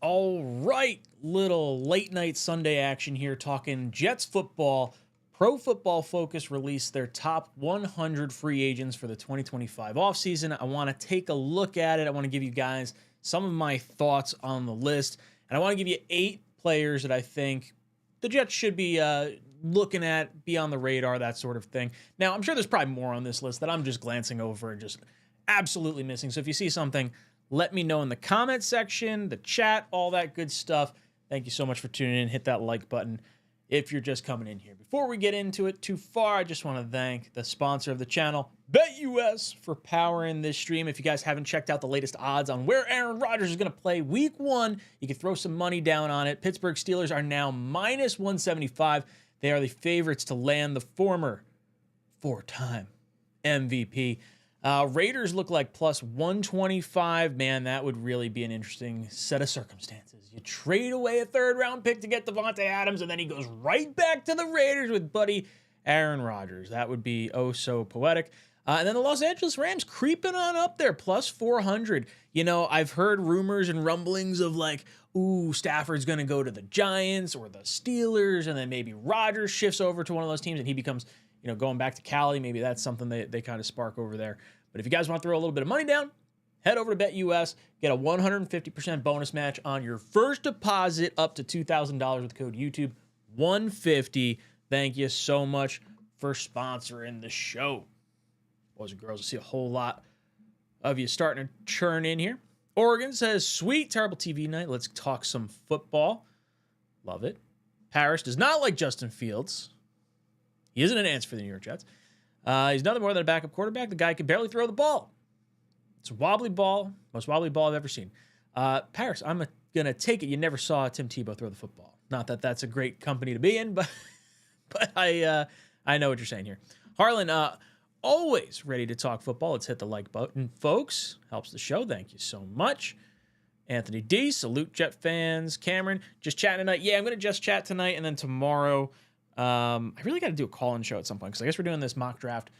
All right, little late night Sunday action here talking Jets football. Pro Football Focus released their top 100 free agents for the 2025 offseason. I want to take a look at it. I want to give you guys some of my thoughts on the list. And I want to give you 8 players that I think the Jets should be looking at, be on the radar, that sort of thing. Now, I'm sure there's probably more on this list that I'm just glancing over and just absolutely missing. So if you see something, let me know in the comment section, the chat, all that good stuff. Thank you so much for tuning in. Hit that like button if you're just coming in here. Before we get into it too far, I just want to thank the sponsor of the channel, BetUS, for powering this stream. If you guys haven't checked out the latest odds on where Aaron Rodgers is going to play week 1, you can throw some money down on it. Pittsburgh Steelers are now minus 175. They are the favorites to land the former 4-time MVP. Raiders look like plus 125. Man, that would really be an interesting set of circumstances. You trade away a 3rd-round pick to get Davante Adams, and then he goes right back to the Raiders with buddy Aaron Rodgers. That would be oh so poetic. And then the Los Angeles Rams creeping on up there, plus 400. You know, I've heard rumors and rumblings of like, ooh, Stafford's going to go to the Giants or the Steelers, and then maybe Rodgers shifts over to one of those teams and he becomes, you know, going back to Cali. Maybe that's something they kind of spark over there. But if you guys want to throw a little bit of money down, head over to BetUS, get a 150% bonus match on your first deposit up to $2,000 with code YouTube 150. Thank you so much for sponsoring the show. Boys and girls, I see a whole lot of you starting to churn in here. Oregon says, sweet, terrible TV night. Let's talk some football. Love it. Paris does not like Justin Fields. He isn't an answer for the New York Jets. He's nothing more than a backup quarterback. The guy can barely throw the ball. It's a wobbly ball, most wobbly ball I've ever seen. Paris, I'm going to take it you never saw Tim Tebow throw the football. Not that that's a great company to be in, but I know what you're saying here. Harlan, always ready to talk football. Let's hit the like button, folks. Helps the show. Thank you so much. Anthony D, salute Jet fans. Cameron, just chatting tonight. Yeah, I'm going to just chat tonight, and then tomorrow I really got to do a call-in show at some point because I guess we're doing this mock draft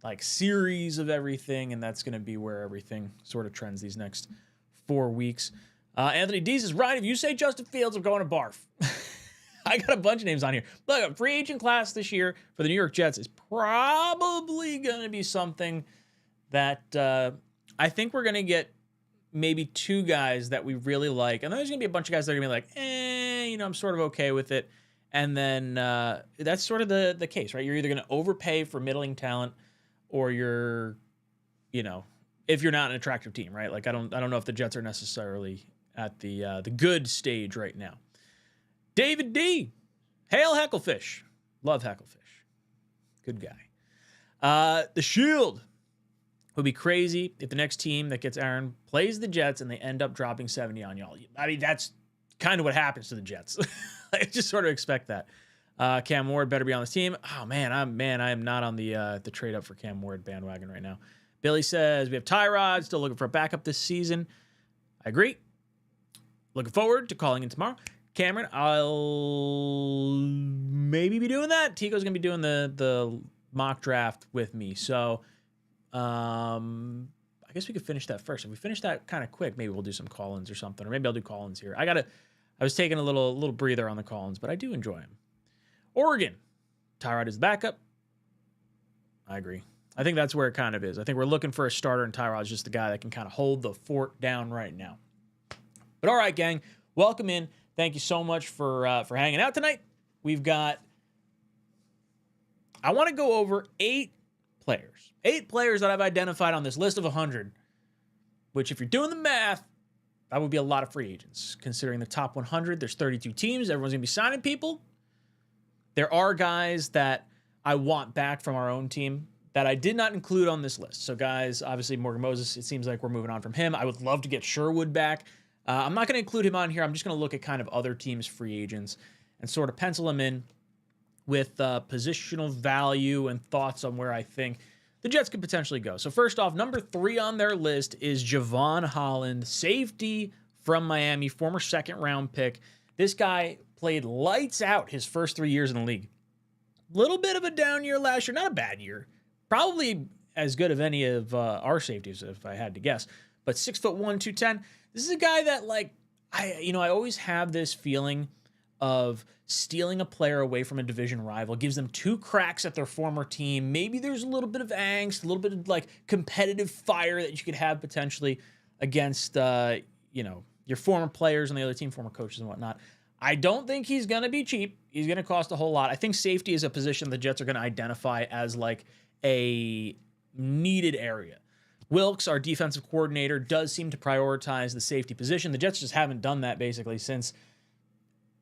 like series of everything, and that's going to be where everything sort of trends these next 4 weeks. Anthony D says, Ryan, if you say Justin Fields, I'm going to barf. I got a bunch of names on here. Look, a free agent class this year for the New York Jets is probably going to be something that I think we're going to get maybe 2 guys that we really like. And then there's going to be a bunch of guys that are going to be like, you know, I'm sort of okay with it. And then that's sort of the case, right? You're either going to overpay for middling talent or you're, you know, if you're not an attractive team, right? Like I don't know if the Jets are necessarily at the good stage right now. David D. Hail Hecklefish. Love Hecklefish. Good guy. The Shield would be crazy if the next team that gets Aaron plays the Jets and they end up dropping 70 on y'all. I mean, that's kind of what happens to the Jets. I just sort of expect that. Cam Ward better be on this team. Oh, man, I am not on the trade up for Cam Ward bandwagon right now. Billy says, we have Tyrod, still looking for a backup this season. I agree. Looking forward to calling in tomorrow. Cameron, I'll maybe be doing that. Tico's going to be doing the mock draft with me. So I guess we could finish that first. If we finish that kind of quick, maybe we'll do some call-ins or something. Or maybe I'll do call-ins here. I was taking a little breather on the call-ins, but I do enjoy them. Oregon, Tyrod is the backup. I agree. I think that's where it kind of is. I think we're looking for a starter, and Tyrod's just the guy that can kind of hold the fort down right now. But all right, gang, welcome in. Thank you so much for hanging out tonight. We've got, I want to go over 8 players. 8 players that I've identified on this list of 100, which if you're doing the math, that would be a lot of free agents. Considering the top 100, there's 32 teams. Everyone's going to be signing people. There are guys that I want back from our own team that I did not include on this list. So guys, obviously Morgan Moses, it seems like we're moving on from him. I would love to get Sherwood back. I'm not going to include him on here. I'm just going to look at kind of other teams' free agents and sort of pencil them in with positional value and thoughts on where I think the Jets could potentially go. So first off, number 3 on their list is Javon Holland, safety from Miami, former 2nd-round pick. This guy played lights out his first 3 years in the league. Little bit of a down year last year, not a bad year. Probably as good of any of our safeties, if I had to guess. But 6'1", 210. This is a guy that, like, I always have this feeling of stealing a player away from a division rival gives them 2 cracks at their former team. Maybe there's a little bit of angst, a little bit of like competitive fire that you could have potentially against, your former players on the other team, former coaches and whatnot. I don't think he's going to be cheap. He's going to cost a whole lot. I think safety is a position the Jets are going to identify as like a needed area. Wilkes, our defensive coordinator, does seem to prioritize the safety position. The Jets just haven't done that basically since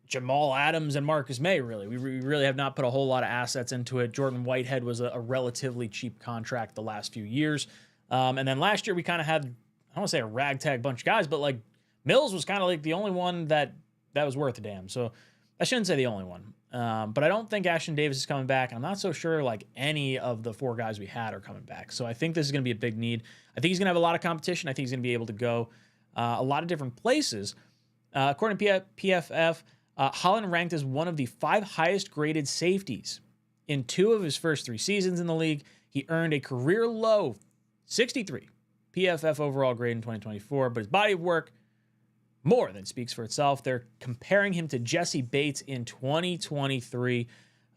Jamal Adams and Marcus May, really. We really have not put a whole lot of assets into it. Jordan Whitehead was a relatively cheap contract the last few years. And then last year we kind of had, I don't want to say a ragtag bunch of guys, but like Mills was kind of like the only one that was worth a damn. So I shouldn't say the only one. But I don't think Ashton Davis is coming back. And I'm not so sure like any of the 4 guys we had are coming back. So I think this is going to be a big need. I think he's going to have a lot of competition. I think he's going to be able to go a lot of different places. According to PFF, Holland ranked as one of the 5 highest graded safeties in 2 of his first 3 seasons in the league. He earned a career low 63 PFF overall grade in 2024, but his body of work more than speaks for itself. They're comparing him to Jessie Bates in 2023.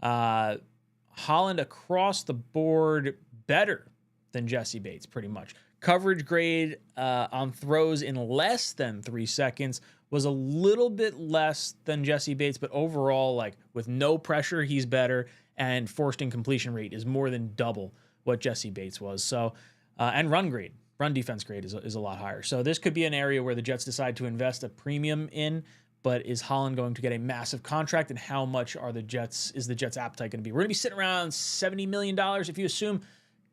Holland across the board better than Jessie Bates, pretty much. Coverage grade on throws in less than 3 seconds was a little bit less than Jessie Bates, but overall, like with no pressure, he's better, and forced incompletion rate is more than double what Jessie Bates was. So, and run defense grade is a lot higher. So this could be an area where the Jets decide to invest a premium in, but is Holland going to get a massive contract, and how much is the Jets' appetite going to be? We're going to be sitting around $70 million if you assume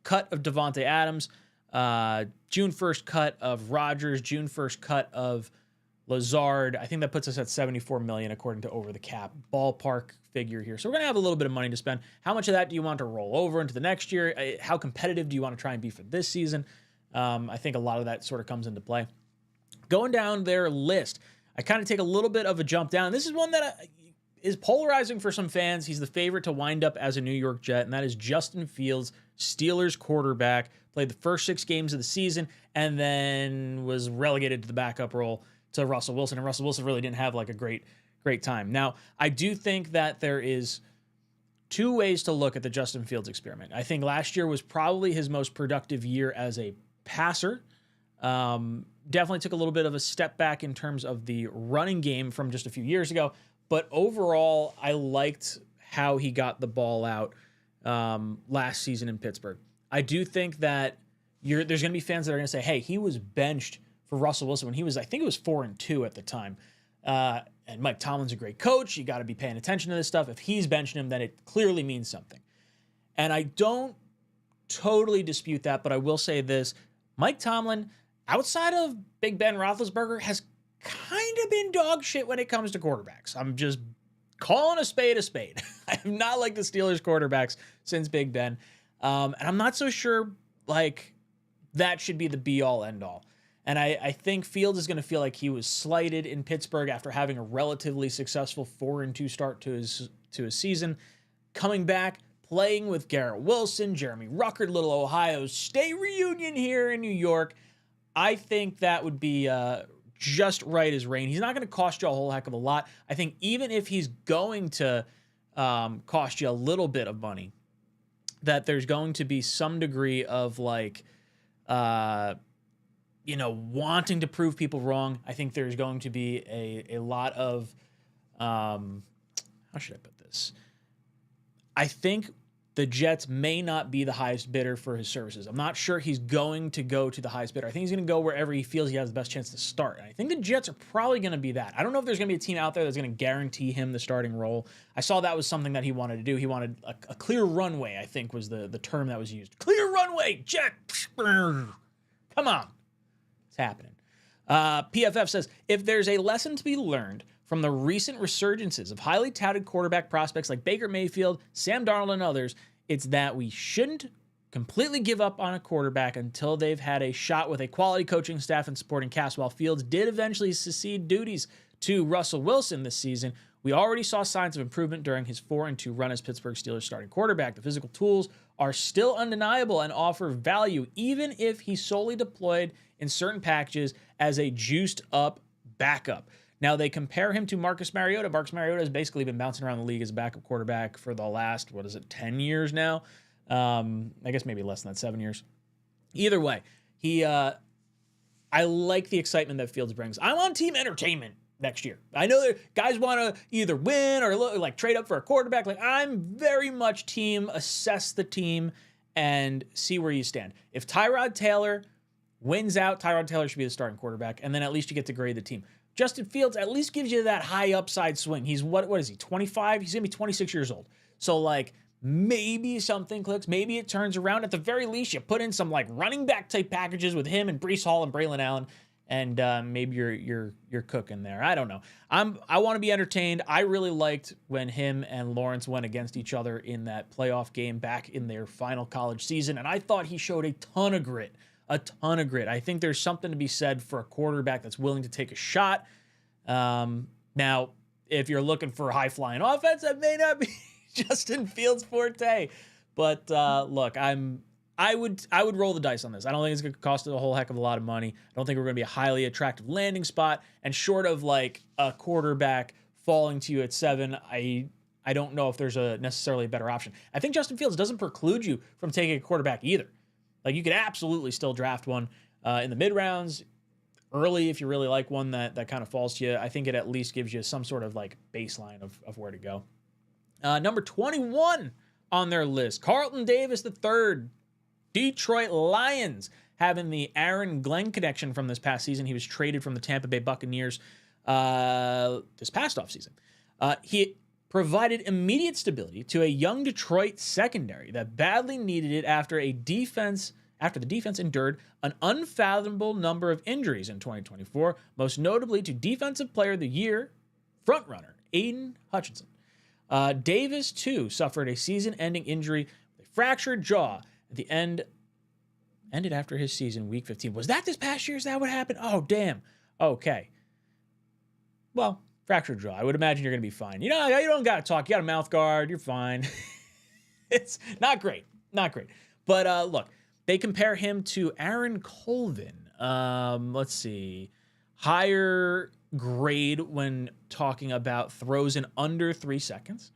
cut of Devontae Adams, June 1st cut of Rodgers, June 1st cut of Lazard. I think that puts us at $74 million according to Over the Cap ballpark figure here. So we're going to have a little bit of money to spend. How much of that do you want to roll over into the next year? How competitive do you want to try and be for this season? I think a lot of that sort of comes into play. Going down their list, I kind of take a little bit of a jump down. This is one that is polarizing for some fans. He's the favorite to wind up as a New York Jet, and that is Justin Fields, Steelers quarterback. Played the first 6 games of the season and then was relegated to the backup role to Russell Wilson. And Russell Wilson really didn't have like a great time. Now, I do think that there is 2 ways to look at the Justin Fields experiment. I think last year was probably his most productive year as a passer. Definitely took a little bit of a step back in terms of the running game from just a few years ago. But overall, I liked how he got the ball out last season in Pittsburgh. I do think that there's going to be fans that are going to say, hey, he was benched for Russell Wilson when he was, I think it was 4-2 at the time. And Mike Tomlin's a great coach. You got to be paying attention to this stuff. If he's benching him, then it clearly means something. And I don't totally dispute that, but I will say this. Mike Tomlin, outside of Big Ben Roethlisberger, has kind of been dog shit when it comes to quarterbacks. I'm just calling a spade a spade. I have not liked the Steelers quarterbacks since Big Ben. And I'm not so sure like that should be the be-all, end-all. And I think Fields is going to feel like he was slighted in Pittsburgh after having a relatively successful 4-2 start to his season. Coming back, playing with Garrett Wilson, Jeremy Ruckert, little Ohio State reunion here in New York. I think that would be just right as rain. He's not going to cost you a whole heck of a lot. I think even if he's going to cost you a little bit of money, that there's going to be some degree of like, wanting to prove people wrong. I think there's going to be a lot of, how should I put this? I think the Jets may not be the highest bidder for his services. I'm not sure he's going to go to the highest bidder. I think he's going to go wherever he feels he has the best chance to start. And I think the Jets are probably going to be that. I don't know if there's going to be a team out there that's going to guarantee him the starting role. I saw that was something that he wanted to do. He wanted a clear runway, I think was the term that was used. Clear runway, Jet. Come on. It's happening. PFF says, if there's a lesson to be learned from the recent resurgences of highly touted quarterback prospects like Baker Mayfield, Sam Darnold, and others, it's that we shouldn't completely give up on a quarterback until they've had a shot with a quality coaching staff and supporting cast. While Fields did eventually succeed duties to Russell Wilson this season, we already saw signs of improvement during his 4-2 run as Pittsburgh Steelers starting quarterback. The physical tools are still undeniable and offer value, even if he's solely deployed in certain packages as a juiced up backup. Now, they compare him to Marcus Mariota. Marcus Mariota has basically been bouncing around the league as a backup quarterback for the last, 10 years now? I guess maybe less than that, 7 years. Either way, I like the excitement that Fields brings. I'm on team entertainment next year. I know that guys want to either win or like trade up for a quarterback. Like, I'm very much team assess the team and see where you stand. If Tyrod Taylor wins out, Tyrod Taylor should be the starting quarterback, and then at least you get to grade the team. Justin Fields at least gives you that high upside swing. He's what is he, 25? He's going to be 26 years old. So, like, maybe something clicks. Maybe it turns around. At the very least, you put in some, like, running back type packages with him and Breece Hall and Braylon Allen, and maybe you're cooking there. I don't know. I want to be entertained. I really liked when him and Lawrence went against each other in that playoff game back in their final college season, and I thought he showed a ton of grit. I think there's something to be said for a quarterback that's willing to take a shot. Now, if you're looking for a high-flying offense, that may not be Justin Fields' forte. But look, I would roll the dice on this. I don't think it's going to cost a whole heck of a lot of money. I don't think we're going to be a highly attractive landing spot. And short of like a quarterback falling to you at 7, I don't know if there's a necessarily a better option. I think Justin Fields doesn't preclude you from taking a quarterback either. Like, you could absolutely still draft one in the mid-rounds, early if you really like one that kind of falls to you. I think it at least gives you some sort of, like, baseline of where to go. Number 21 on their list, Carlton Davis III, Detroit Lions, having the Aaron Glenn connection from this past season. He was traded from the Tampa Bay Buccaneers this past offseason. He provided immediate stability to a young Detroit secondary that badly needed it after the defense endured an unfathomable number of injuries in 2024, most notably to Defensive Player of the Year frontrunner Aiden Hutchinson. Davis, too, suffered a season-ending injury with a fractured jaw at the ended after his season, Week 15. Was that this past year? Is that what happened? Oh, damn. Okay. Well, fractured jaw. I would imagine you're going to be fine. You know, you don't got to talk. You got a mouth guard. You're fine. It's not great. Not great. But look, they compare him to Aaron Colvin. Let's see. Higher grade when talking about throws in under 3 seconds.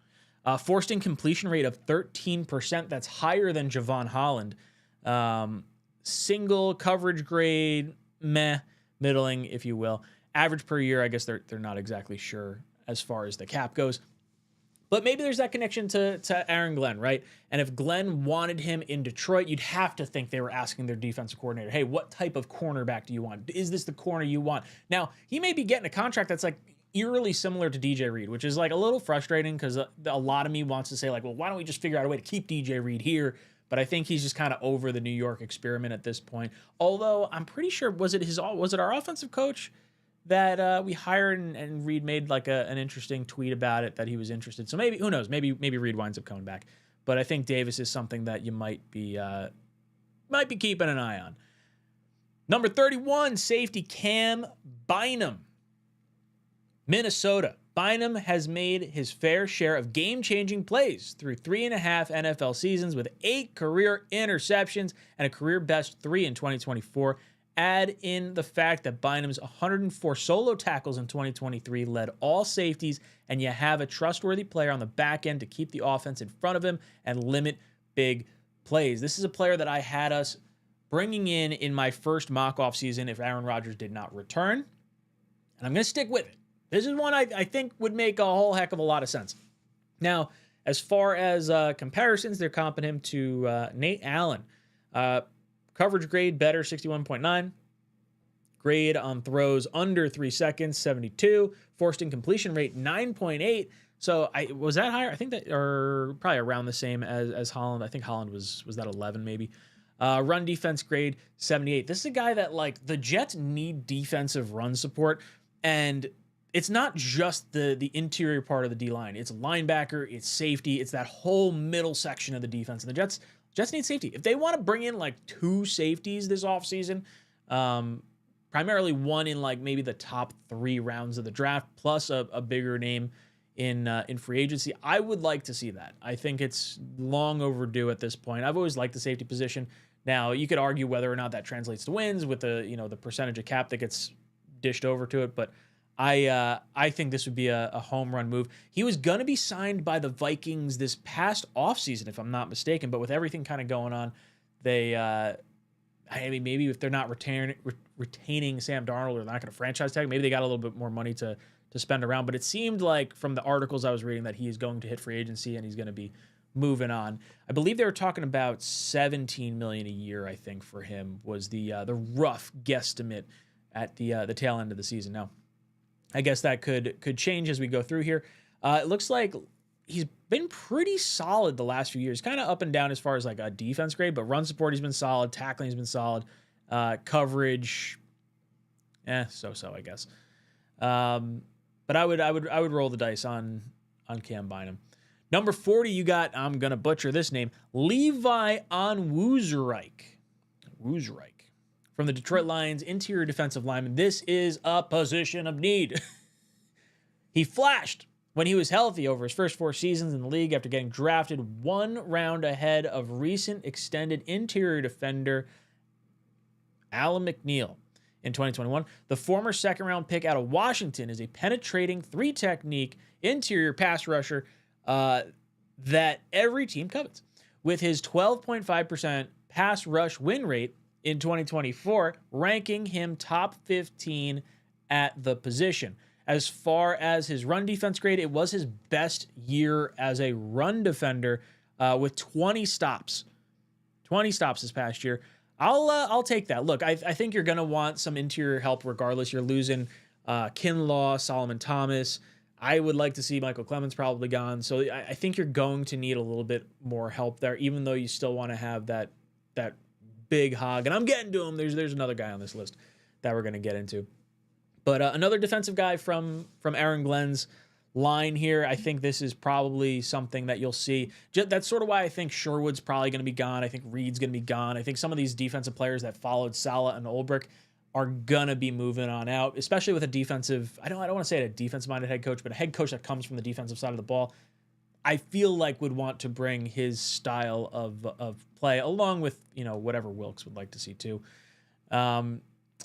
Forced incompletion rate of 13%. That's higher than Javon Holland. Single coverage grade, middling, if you will. Average per year, I guess they're not exactly sure as far as the cap goes. But maybe there's that connection to Aaron Glenn, right? And if Glenn wanted him in Detroit, you'd have to think they were asking their defensive coordinator, hey, what type of cornerback do you want? Is this the corner you want? Now, he may be getting a contract that's like eerily similar to DJ Reed, which is like a little frustrating because a lot of me wants to say like, well, why don't we just figure out a way to keep DJ Reed here? But I think he's just kind of over the New York experiment at this point. Although I'm pretty sure, was it our offensive coach that we hired and Reed made like an interesting tweet about it that he was interested. So maybe, who knows, maybe Reed winds up coming back. But I think Davis is something that you might be keeping an eye on. Number 31, safety Cam Bynum, Minnesota. Bynum has made his fair share of game-changing plays through 3.5 NFL seasons with 8 career interceptions and a career-best 3 in 2024. Add in the fact that Bynum's 104 solo tackles in 2023 led all safeties, and you have a trustworthy player on the back end to keep the offense in front of him and limit big plays. This is a player that I had us bringing in my first mock-off season if Aaron Rodgers did not return, and I'm going to stick with it. This is one I think would make a whole heck of a lot of sense. Now, as far as comparisons, they're comping him to Nate Allen. Coverage grade better, 61.9. Grade on throws under 3 seconds, 72. Forced incompletion rate, 9.8. So was that higher? I think that, or probably around the same as Holland. I think Holland was that 11 maybe. Run defense grade, 78. This is a guy that, like, the Jets need defensive run support, and it's not just the interior part of the D-line. It's linebacker, it's safety, it's that whole middle section of the defense. And the Jets need safety. If they want to bring in like 2 safeties this offseason, primarily one in like maybe the top 3 rounds of the draft, plus a bigger name in free agency, I would like to see that. I think it's long overdue at this point. I've always liked the safety position. Now, you could argue whether or not that translates to wins with the percentage of cap that gets dished over to it, but I think this would be a home run move. He was going to be signed by the Vikings this past offseason, if I'm not mistaken, but with everything kind of going on, they, I mean, maybe if they're not retaining Sam Darnold, or not going to franchise tag, maybe they got a little bit more money to spend around. But it seemed like from the articles I was reading that he is going to hit free agency and he's going to be moving on. I believe they were talking about $17 million a year. I think for him was the rough guesstimate at the tail end of the season. Now, I guess that could change as we go through here. It looks like he's been pretty solid the last few years, kind of up and down as far as like a defense grade, but run support he's been solid, tackling he's been solid, coverage, so I guess. But I would roll the dice on Cam Bynum. Number 40, you got, I'm gonna butcher this name, Levi Onwuzurike. From the Detroit Lions, interior defensive lineman. This is a position of need. He flashed when he was healthy over his first 4 seasons in the league after getting drafted 1 round ahead of recent extended interior defender Alan McNeil in 2021. The former second-round pick out of Washington is a penetrating 3-technique interior pass rusher that every team covets. With his 12.5% pass rush win rate in 2024, ranking him top 15 at the position. As far as his run defense grade, it was his best year as a run defender with 20 stops. 20 stops this past year. I'll take that. Look, I think you're going to want some interior help regardless. You're losing Kinlaw, Solomon Thomas. I would like to see Michael Clemens probably gone. So I think you're going to need a little bit more help there, even though you still want to have that big hog. And I'm getting to him. There's another guy on this list that we're going to get into. But another defensive guy from Aaron Glenn's line here. I think this is probably something that you'll see. That's sort of why I think Sherwood's probably going to be gone. I think Reed's going to be gone. I think some of these defensive players that followed Saleh and Ulbrich are going to be moving on out, especially with a defensive, I don't want to say a defensive-minded head coach, but a head coach that comes from the defensive side of the ball, I feel like would want to bring his style of play along with, whatever Wilkes would like to see too.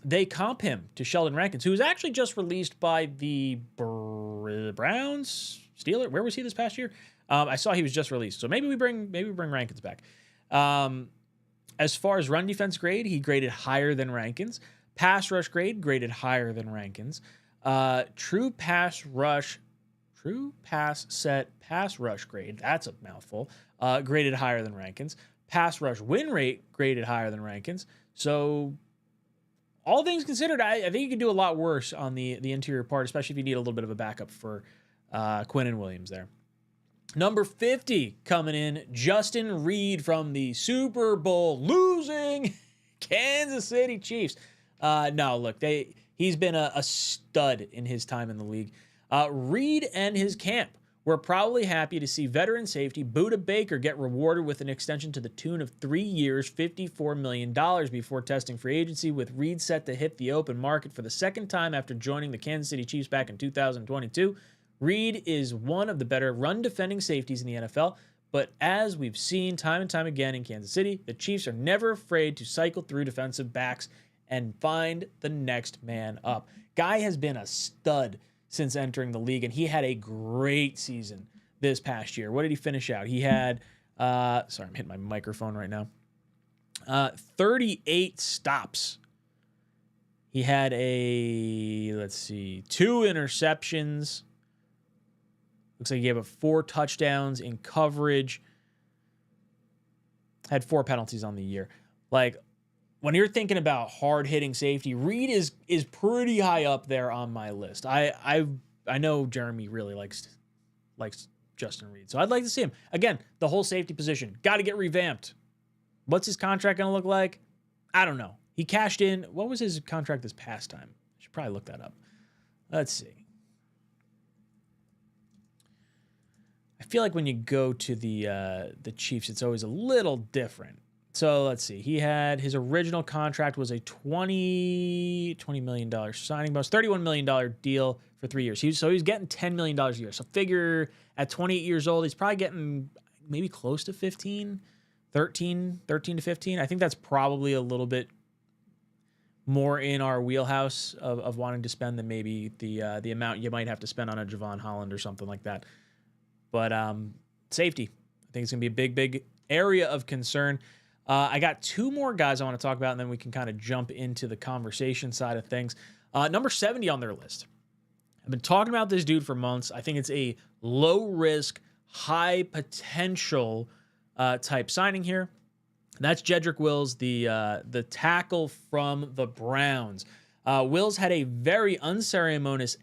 They comp him to Sheldon Rankins, who was actually just released by the Browns, Steelers. Where was he this past year? I saw he was just released. So maybe we bring Rankins back. As far as run defense grade, he graded higher than Rankins. Pass rush grade graded higher than Rankins. True pass set pass rush grade, that's a mouthful, graded higher than Rankins. Pass rush win rate graded higher than Rankins. So all things considered, I think you could do a lot worse on the interior part, especially if you need a little bit of a backup for Quinnen Williams there. Number 50 coming in, Justin Reed from the Super Bowl losing Kansas City Chiefs. No, look, he's been a stud in his time in the league. Reed and his camp were probably happy to see veteran safety Budda Baker get rewarded with an extension to the tune of 3 years, $54 million before testing free agency, with Reed set to hit the open market for the second time after joining the Kansas City Chiefs back in 2022. Reed is one of the better run-defending safeties in the NFL, but as we've seen time and time again in Kansas City, the Chiefs are never afraid to cycle through defensive backs and find the next man up. Guy has been a stud since entering the league, and he had a great season this past year. What did he finish out? He had, sorry, I'm hitting my microphone right now, 38 stops. He had 2 interceptions. Looks like he gave up 4 touchdowns in coverage. Had 4 penalties on the year. Like, when you're thinking about hard-hitting safety, Reed is pretty high up there on my list. I know Jeremy really likes Justin Reed, so I'd like to see him. Again, the whole safety position, got to get revamped. What's his contract going to look like? I don't know. He cashed in. What was his contract this past time? I should probably look that up. Let's see. I feel like when you go to the Chiefs, it's always a little different. So let's see. He had his original contract was a $20 million signing bonus, $31 million deal for 3 years. He's getting $10 million a year. So figure at 28 years old, he's probably getting maybe close to 13 to 15. I think that's probably a little bit more in our wheelhouse of wanting to spend than maybe the amount you might have to spend on a Javon Holland or something like that. But safety, I think it's going to be a big area of concern. I got two more guys I want to talk about, and then we can kind of jump into the conversation side of things. Number 70 on their list. I've been talking about this dude for months. I think it's a low-risk, high-potential type signing here. And that's Jedrick Wills, the tackle from the Browns. Wills had a very unceremonious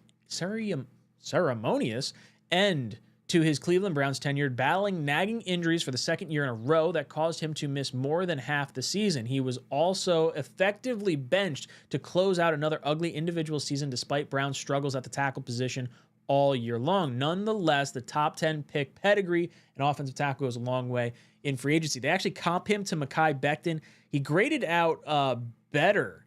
end to his Cleveland Browns tenure, battling nagging injuries for the second year in a row that caused him to miss more than half the season. He was also effectively benched to close out another ugly individual season despite Browns' struggles at the tackle position all year long. Nonetheless, the top 10 pick pedigree and offensive tackle goes a long way in free agency. They actually comp him to Mekhi Becton. He graded out better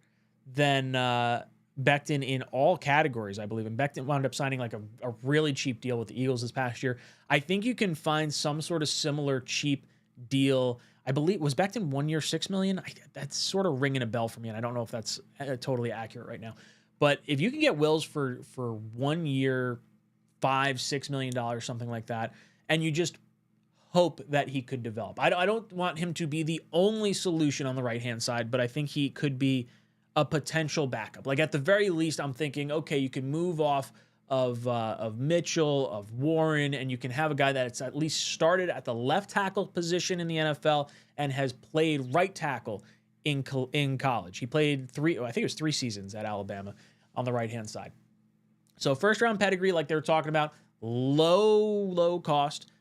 than Becton in all categories, I believe. And Becton wound up signing like a really cheap deal with the Eagles this past year. I think you can find some sort of similar cheap deal. I believe, was Becton 1 year, $6 million? That's sort of ringing a bell for me, and I don't know if that's totally accurate right now. But if you can get Wills for 1 year, $5-6 million, something like that, and you just hope that he could develop. I don't want him to be the only solution on the right-hand side, but I think he could be a potential backup. Like at the very least, I'm thinking, okay, you can move off of Mitchell, of Warren, and you can have a guy that's at least started at the left tackle position in the NFL and has played right tackle in college. He played I think it was 3 seasons at Alabama on the right-hand side. So first round pedigree, like they were talking about, low cost,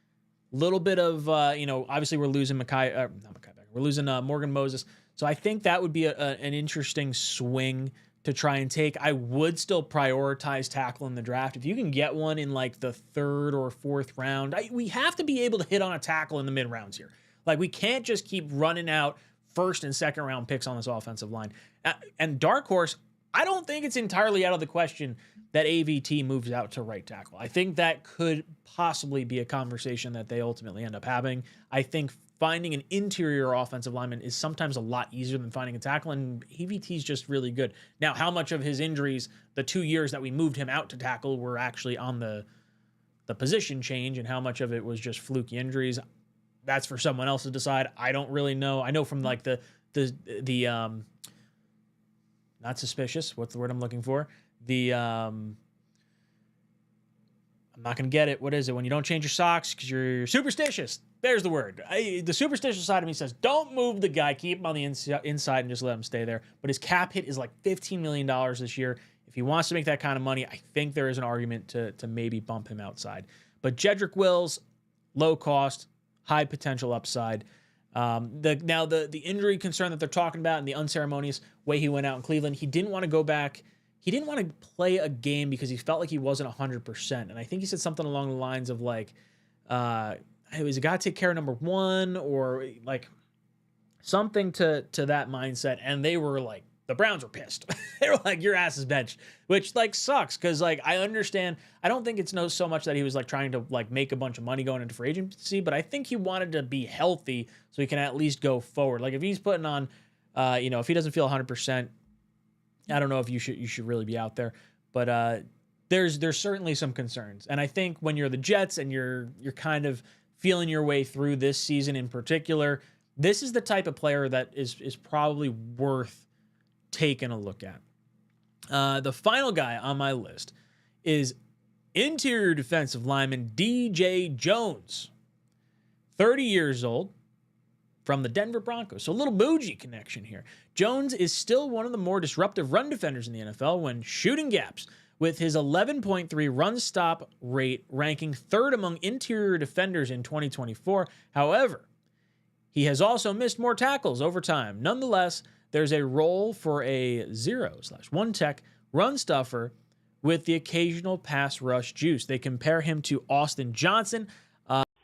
little bit of, obviously we're losing we're losing Morgan Moses. So I think that would be an interesting swing to try and take. I would still prioritize tackle in the draft. If you can get one in like the 3rd or 4th round, we have to be able to hit on a tackle in the mid rounds here. Like we can't just keep running out 1st and 2nd round picks on this offensive line. And dark horse, I don't think it's entirely out of the question that AVT moves out to right tackle. I think that could possibly be a conversation that they ultimately end up having. I think finding an interior offensive lineman is sometimes a lot easier than finding a tackle, and AVT is just really good. Now, how much of his injuries, the 2 years that we moved him out to tackle, were actually on the position change, and how much of it was just fluky injuries, that's for someone else to decide. I don't really know. I know from like the not suspicious. What's the word I'm looking for? I'm not going to get it. What is it? When you don't change your socks because you're superstitious. There's the word. The superstitious side of me says, don't move the guy. Keep him on the inside and just let him stay there. But his cap hit is like $15 million this year. If he wants to make that kind of money, I think there is an argument to maybe bump him outside. But Jedrick Wills, low cost, high potential upside. The injury concern that they're talking about and the unceremonious way he went out in Cleveland, he didn't want to go back. He didn't want to play a game because he felt like he wasn't 100%. And I think he said something along the lines of like, hey, he's got to take care of number 1, or like something to that mindset. And they were like, the Browns were pissed. They were like, your ass is benched, which like sucks. Cause like, I understand. I don't think it's so much that he was like trying to like make a bunch of money going into free agency, but I think he wanted to be healthy so he can at least go forward. Like if he's putting on, if he doesn't feel 100%, I don't know if you should really be out there, but there's certainly some concerns. And I think when you're the Jets and you're kind of feeling your way through this season in particular, this is the type of player that is probably worth taking a look at. The final guy on my list is interior defensive lineman DJ Jones, 30 years old, from the Denver Broncos. So a little bougie connection here. Jones is still one of the more disruptive run defenders in the NFL when shooting gaps, with his 11.3 run stop rate ranking 3rd among interior defenders in 2024. However, he has also missed more tackles over time. Nonetheless, there's a role for a 0/1 tech run stuffer with the occasional pass rush juice. They compare him to Austin Johnson,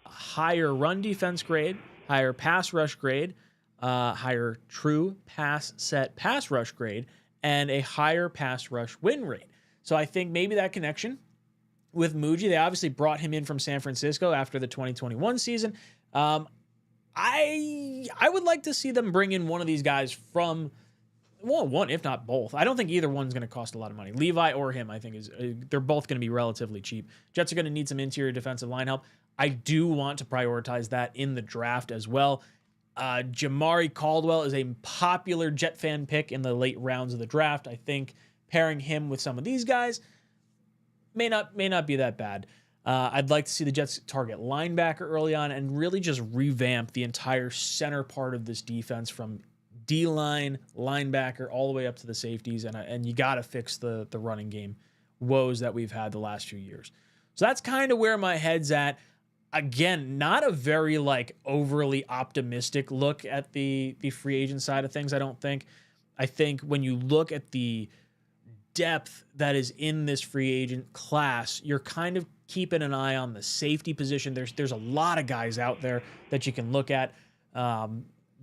higher run defense grade, higher pass rush grade, higher true pass set pass rush grade, and a higher pass rush win rate. So I think maybe that connection with Muji, they obviously brought him in from San Francisco after the 2021 season. I would like to see them bring in one of these guys from Well, one, if not both. I don't think either one's going to cost a lot of money. Levi or him, I think, they're both going to be relatively cheap. Jets are going to need some interior defensive line help. I do want to prioritize that in the draft as well. Jamari Caldwell is a popular Jet fan pick in the late rounds of the draft. I think pairing him with some of these guys may not be that bad. I'd like to see the Jets target linebacker early on and really just revamp the entire center part of this defense from D-line, linebacker, all the way up to the safeties, and you got to fix the running game woes that we've had the last few years. So that's kind of where my head's at. Again, not a very overly optimistic look at the free agent side of things, I don't think. I think when you look at the depth that is in this free agent class, you're kind of keeping an eye on the safety position. There's a lot of guys out there that you can look at.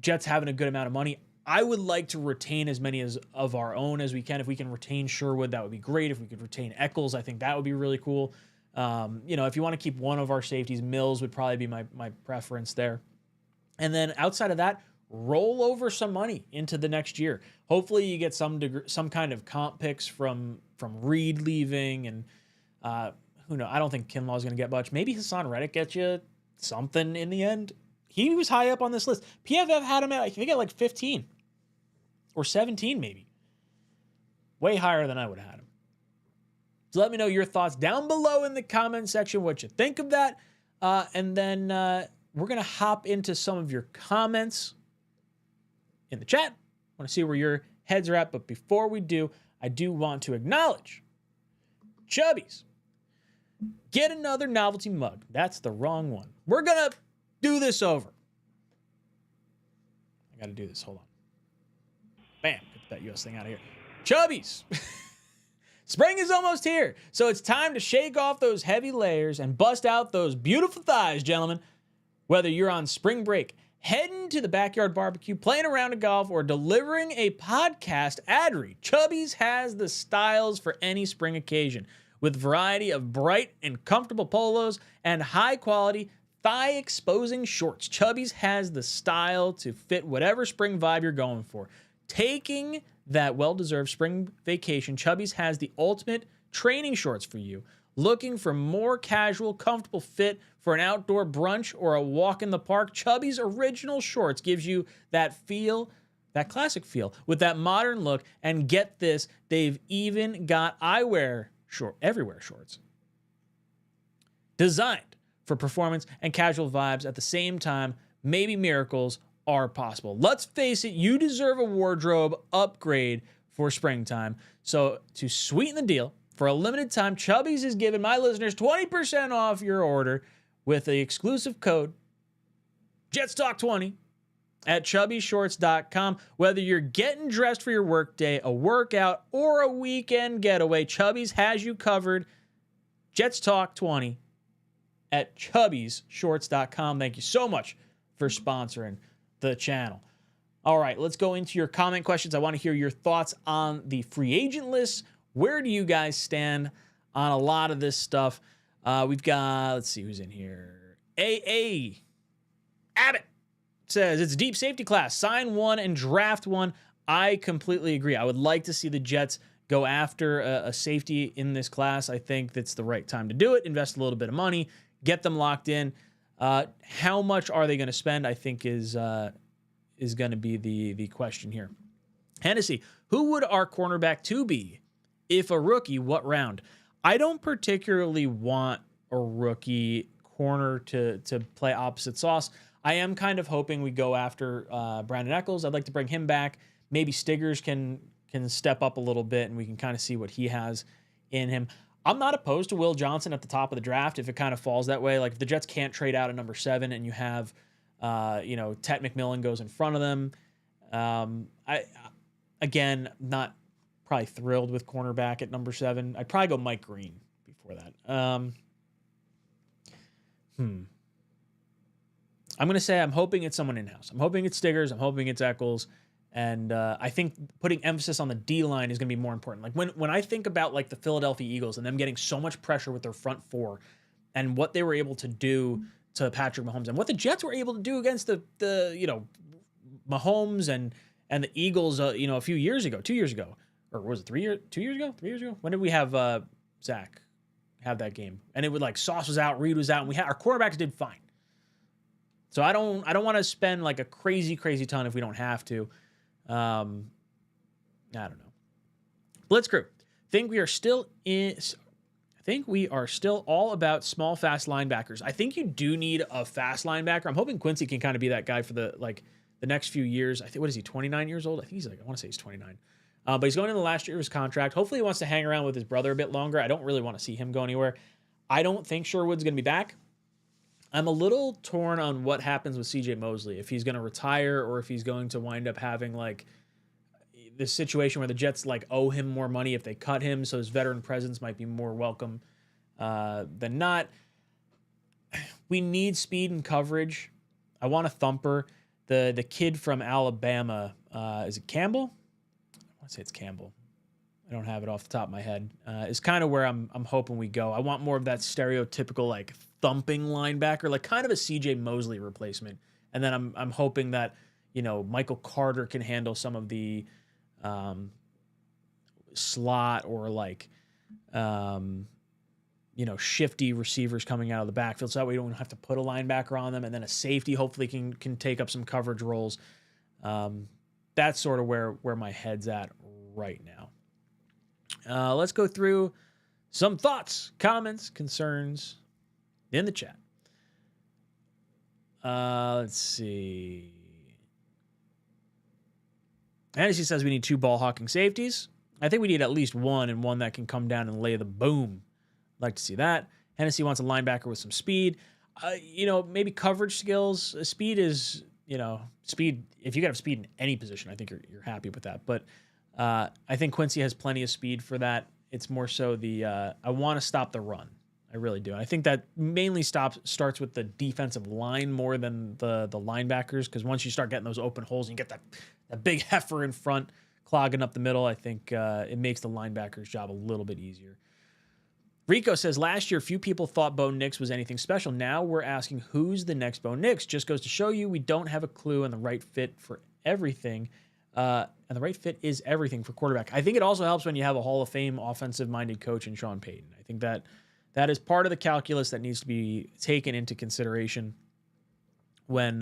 Jets having a good amount of money. I would like to retain as many of our own as we can. If we can retain Sherwood, that would be great. If we could retain Eccles, I think that would be really cool. If you want to keep one of our safeties, Mills would probably be my preference there. And then outside of that, roll over some money into the next year. Hopefully you get some kind of comp picks from Reed leaving, and who knows? I don't think Kinlaw's going to get much. Maybe Hassan Reddick gets you something in the end. He was high up on this list. PFF had him at, I think, at 15 or 17 maybe. Way higher than I would have had him. So let me know your thoughts down below in the comment section, what you think of that. And then we're going to hop into some of your comments in the chat. I want to see where your heads are at. But before we do, I do want to acknowledge Chubbies. Get another novelty mug. That's the wrong one. We're going to do this over. I got to do this. Hold on. Bam. Get that US thing out of here. Chubbies. Spring is almost here, so it's time to shake off those heavy layers and bust out those beautiful thighs, gentlemen. Whether you're on spring break, heading to the backyard barbecue, playing around a golf, or delivering a podcast ad read, Chubbies has the styles for any spring occasion. With a variety of bright and comfortable polos and high-quality thigh-exposing shorts, Chubbies has the style to fit whatever spring vibe you're going for. Taking that well-deserved spring vacation, Chubbies has the ultimate training shorts for you. Looking for more casual, comfortable fit for an outdoor brunch or a walk in the park? Chubbies Original Shorts gives you that feel, that classic feel, with that modern look. And get this, they've even got everywhere shorts. Designed for performance and casual vibes at the same time, maybe miracles are possible. Let's face it, you deserve a wardrobe upgrade for springtime. So to sweeten the deal, for a limited time, Chubbies is giving my listeners 20% off your order with the exclusive code JetsTalk20 at chubbyshorts.com. Whether you're getting dressed for your workday, a workout, or a weekend getaway, Chubbies has you covered. JetsTalk20 at chubbyshorts.com. Thank you so much for sponsoring the channel. All right, let's go into your comment questions. I want to hear your thoughts on the free agent list. Where do you guys stand on a lot of this stuff? We've got, let's see who's in here. AA Abbott says it's a deep safety class. Sign one and draft one. I completely agree. I would like to see the Jets go after a safety in this class. I think that's the right time to do it. Invest a little bit of money, get them locked in. How much are they going to spend, I think, is going to be the question here. Hennessy, who would our cornerback 2 be? If a rookie, what round? I don't particularly want a rookie corner to play opposite sauce. I am kind of hoping we go after Brandon Eccles. I'd like to bring him back. Maybe Stiggers can step up a little bit, and we can kind of see what he has in him. I'm not opposed to Will Johnson at the top of the draft if it kind of falls that way. Like if the Jets can't trade out at number 7 and you have, Ted McMillan goes in front of them. Again, not probably thrilled with cornerback at number 7. I'd probably go Mike Green before that. I'm going to say I'm hoping it's someone in-house. I'm hoping it's Stiggers. I'm hoping it's Eccles. And I think putting emphasis on the D-line is going to be more important. Like when I think about like the Philadelphia Eagles and them getting so much pressure with their front four and what they were able to do to Patrick Mahomes and what the Jets were able to do against the Mahomes And the Eagles, a few years ago, 2 years ago, or was it 2 years ago? 3 years ago? When did we have Zach have that game? And it would like Sauce was out, Reed was out, and our quarterbacks did fine. So I don't want to spend like a crazy ton if we don't have to. I don't know. Blitzkrieg. Think we are still all about small, fast linebackers. I think you do need a fast linebacker. I'm hoping Quincy can kind of be that guy for the next few years. I think, what is he, 29 years old? I think he's I want to say he's 29. But he's going into the last year of his contract. Hopefully he wants to hang around with his brother a bit longer. I don't really want to see him go anywhere. I don't think Sherwood's going to be back. I'm a little torn on what happens with CJ Mosley, if he's going to retire or if he's going to wind up having like this situation where the Jets like owe him more money if they cut him. So his veteran presence might be more welcome than not. We need speed and coverage. I want a thumper. The kid from Alabama, is it Campbell? I want to say it's Campbell. I don't have it off the top of my head. Is kind of where I'm hoping we go. I want more of that stereotypical like thumping linebacker, like kind of a CJ Mosley replacement. And then I'm hoping that, Michael Carter can handle some of the slot or like shifty receivers coming out of the backfield, so that way we don't have to put a linebacker on them, and then a safety hopefully can take up some coverage roles. That's sort of where my head's at right now. Let's go through some thoughts, comments, concerns in the chat. Let's see. Hennessy says we need 2 ball hawking safeties. I think we need at least one, and one that can come down and lay the boom. I'd like to see that. Hennessy wants a linebacker with some speed. Maybe coverage skills. Speed is, speed. If you have speed in any position, I think you're happy with that. But I think Quincy has plenty of speed for that. It's more so I want to stop the run. I really do. And I think that mainly starts with the defensive line more than the linebackers, because once you start getting those open holes and you get that big heifer in front clogging up the middle, I think it makes the linebacker's job a little bit easier. Rico says, last year, few people thought Bo Nix was anything special. Now we're asking, who's the next Bo Nix? Just goes to show you we don't have a clue on the right fit for everything. And the right fit is everything for quarterback. I think it also helps when you have a Hall of Fame offensive-minded coach in Sean Payton. I think that is part of the calculus that needs to be taken into consideration when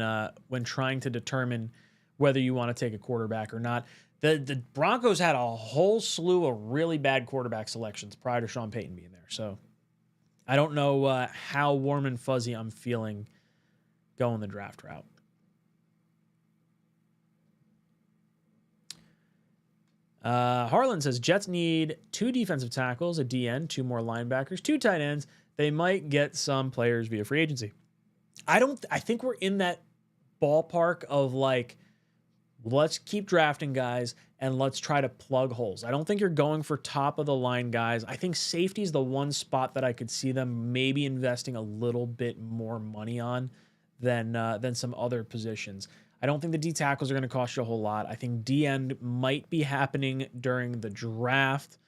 trying to determine whether you want to take a quarterback or not. The Broncos had a whole slew of really bad quarterback selections prior to Sean Payton being there. So I don't know how warm and fuzzy I'm feeling going the draft route. Harlan says, Jets need 2 defensive tackles, a DN, 2 more linebackers, 2 tight ends. They might get some players via free agency. I think we're in that ballpark of like, let's keep drafting guys and let's try to plug holes. I don't think you're going for top of the line guys. I think safety is the one spot that I could see them maybe investing a little bit more money on than some other positions. I don't think the D tackles are going to cost you a whole lot. I think D end might be happening during the draft.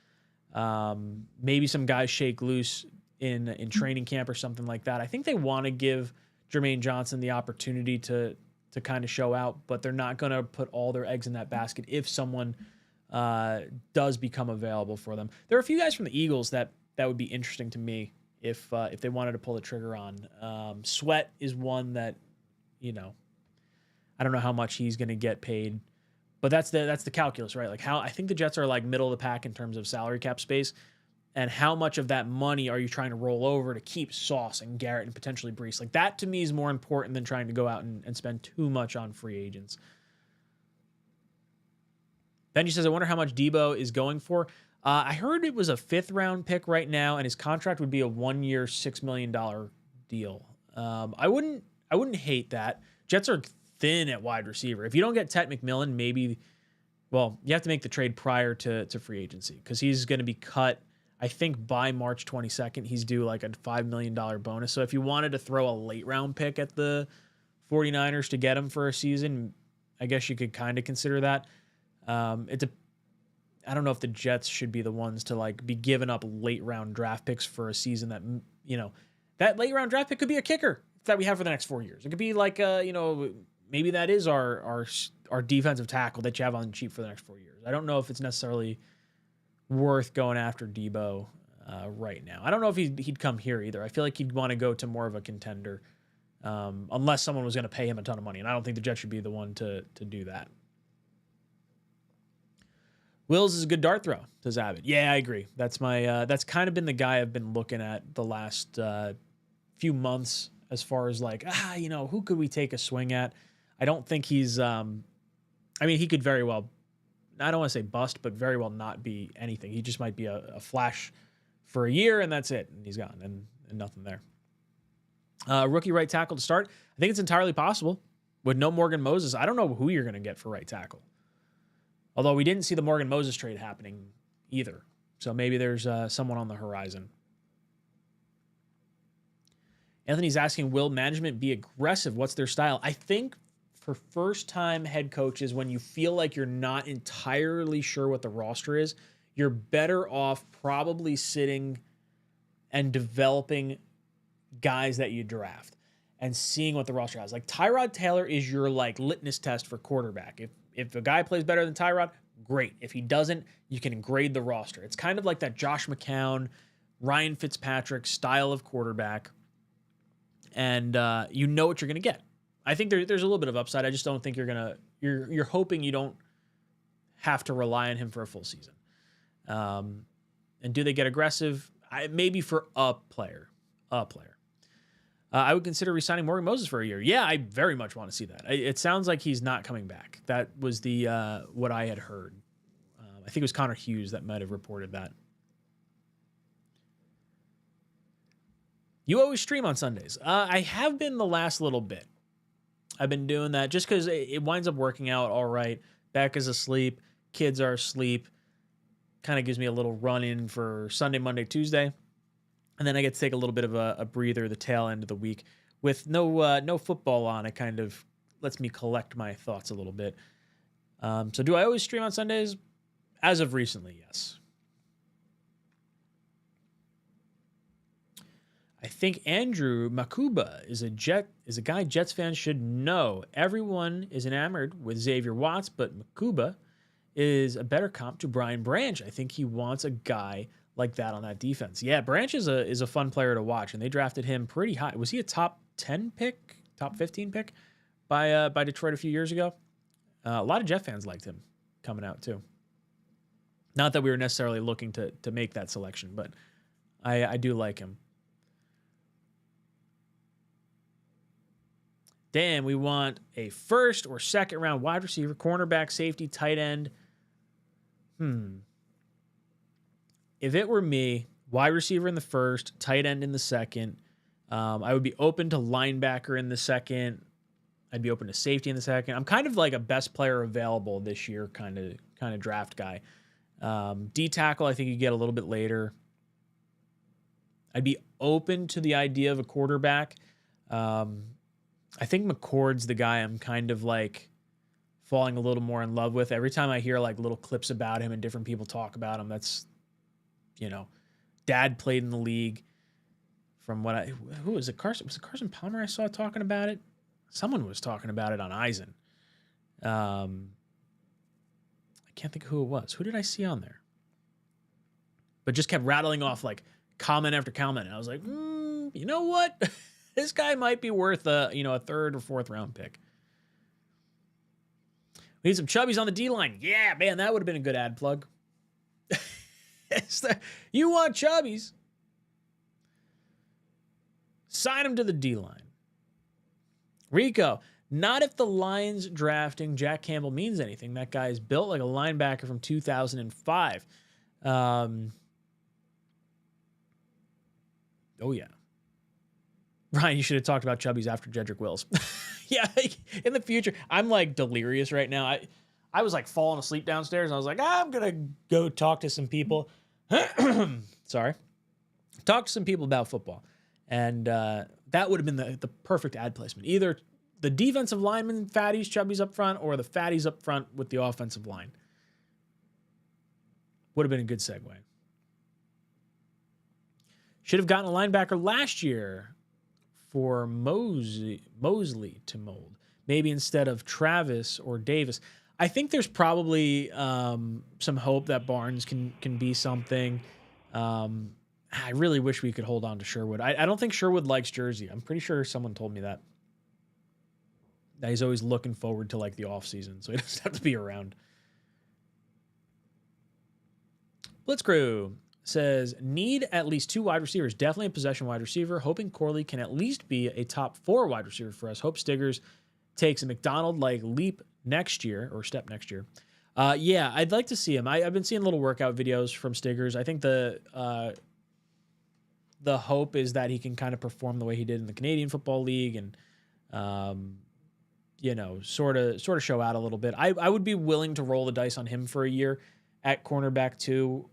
Maybe some guys shake loose in training camp or something like that. I think they want to give Jermaine Johnson the opportunity to kind of show out, but they're not going to put all their eggs in that basket if someone does become available for them. There are a few guys from the Eagles that would be interesting to me if they wanted to pull the trigger on. Sweat is one that, I don't know how much he's going to get paid, but that's the calculus, right? Like how I think the Jets are like middle of the pack in terms of salary cap space, and how much of that money are you trying to roll over to keep Sauce and Garrett and potentially Brees? Like that to me is more important than trying to go out and spend too much on free agents. Benji says, I wonder how much Debo is going for. I heard it was a 5th round pick right now, and his contract would be a 1-year, $6 million deal. I wouldn't hate that. Jets are thin at wide receiver. If you don't get Ted McMillan, maybe, well, you have to make the trade prior to free agency, because he's going to be cut, I think, by March 22nd. He's due like a $5 million bonus. So if you wanted to throw a late round pick at the 49ers to get him for a season, I guess you could kind of consider that. I don't know if the Jets should be the ones to like be giving up late round draft picks for a season that, that late round draft pick could be a kicker that we have for the next 4 years. It could be like, maybe that is our defensive tackle that you have on the cheap for the next 4 years. I don't know if it's necessarily worth going after Deebo right now. I don't know if he'd come here either. I feel like he'd want to go to more of a contender, unless someone was going to pay him a ton of money, and I don't think the Jets should be the one to do that. Wills is a good dart throw, says Abbott. Yeah, I agree. That's that's kind of been the guy I've been looking at the last few months as far as like, who could we take a swing at? I don't think he's, he could very well, I don't want to say bust, but very well not be anything. He just might be a flash for a year and that's it. And he's gone and nothing there. Rookie right tackle to start. I think it's entirely possible with no Morgan Moses. I don't know who you're going to get for right tackle. Although we didn't see the Morgan Moses trade happening either. So maybe there's someone on the horizon. Anthony's asking, will management be aggressive? What's their style? I think for first-time head coaches, when you feel like you're not entirely sure what the roster is, you're better off probably sitting and developing guys that you draft and seeing what the roster has. Like Tyrod Taylor is your like litmus test for quarterback. If a guy plays better than Tyrod, great. If he doesn't, you can grade the roster. It's kind of like that Josh McCown, Ryan Fitzpatrick style of quarterback. And you know what you're going to get. I think there's a little bit of upside. I just don't think you're hoping you don't have to rely on him for a full season. And do they get aggressive? Maybe for a player. I would consider re-signing Morgan Moses for a year. Yeah, I very much want to see that. It sounds like he's not coming back. That was the what I had heard. I think it was Connor Hughes that might have reported that. You always stream on Sundays. I have been the last little bit. I've been doing that just because it winds up working out all right. Beck is asleep. Kids are asleep. Kind of gives me a little run-in for Sunday, Monday, Tuesday. And then I get to take a little bit of a breather the tail end of the week. With no football on, it kind of lets me collect my thoughts a little bit. So do I always stream on Sundays? As of recently, yes. I think Andrew Makuba is a guy Jets fans should know. Everyone is enamored with Xavier Watts, but Makuba is a better comp to Brian Branch. I think he wants a guy like that on that defense. Yeah, Branch is a fun player to watch, and they drafted him pretty high. Was he a top 10 pick, top 15 pick by Detroit a few years ago? A lot of Jet fans liked him coming out too. Not that we were necessarily looking to make that selection, but I do like him. Dan, we want a first or second round wide receiver, cornerback, safety, tight end. If it were me, wide receiver in the first, tight end in the second. I would be open to linebacker in the second. I'd be open to safety in the second. I'm kind of like a best player available this year kind of draft guy. D tackle, I think you get a little bit later. I'd be open to the idea of a quarterback. I think McCord's the guy I'm kind of like falling a little more in love with. Every time I hear like little clips about him and different people talk about him, that's, Dad played in the league. From what who was it? Was it Carson Palmer I saw talking about it? Someone was talking about it on Eisen. I can't think of who it was. Who did I see on there? But just kept rattling off like comment after comment. And I was like, you know what? This guy might be worth a third or fourth round pick. We need some chubbies on the D-line. Yeah, man, that would have been a good ad plug. You want chubbies? Sign him to the D-line. Rico, not if the Lions drafting Jack Campbell means anything. That guy is built like a linebacker from 2005. Oh, yeah. Ryan, you should have talked about chubbies after Jedrick Wills. Yeah, in the future. I'm like delirious right now. I was like falling asleep downstairs, and I was like, I'm going to go talk to some people. Sorry. Talk to some people about football. And that would have been the perfect ad placement. Either the defensive lineman, fatties, chubbies up front, or the fatties up front with the offensive line. Would have been a good segue. Should have gotten a linebacker last year for Mosley to mold. maybe instead of Travis or Davis. I think there's probably some hope that Barnes can be something. I really wish we could hold on to Sherwood. I don't think Sherwood likes Jersey. I'm pretty sure someone told me that he's always looking forward to like the off season, so he doesn't have to be around. Blitzcrew says, need at least 2 wide receivers. Definitely a possession wide receiver. Hoping Corley can at least be a top 4 wide receiver for us. Hope Stiggers takes a McDonald-like leap next year, or step next year. Yeah, I'd like to see him. I've been seeing little workout videos from Stiggers. I think the hope is that he can kind of perform the way he did in the Canadian Football League and, you know, sort of show out a little bit. I would be willing to roll the dice on him for a year at cornerback too,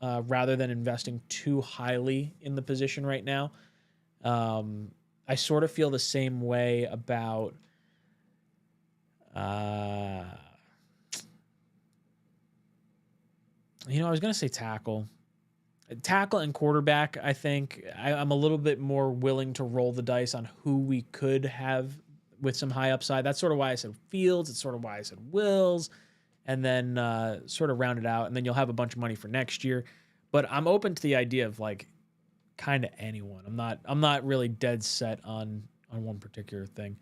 rather than investing too highly in the position right now. I sort of feel the same way about you know, I was going to say tackle and quarterback. I think I'm a little bit more willing to roll the dice on who we could have with some high upside. That's sort of why I said Fields. It's sort of why I said Wills, and then sort of round it out. And then you'll have a bunch of money for next year. But I'm open to the idea of like kind of anyone. I'm not really dead set on one particular thing.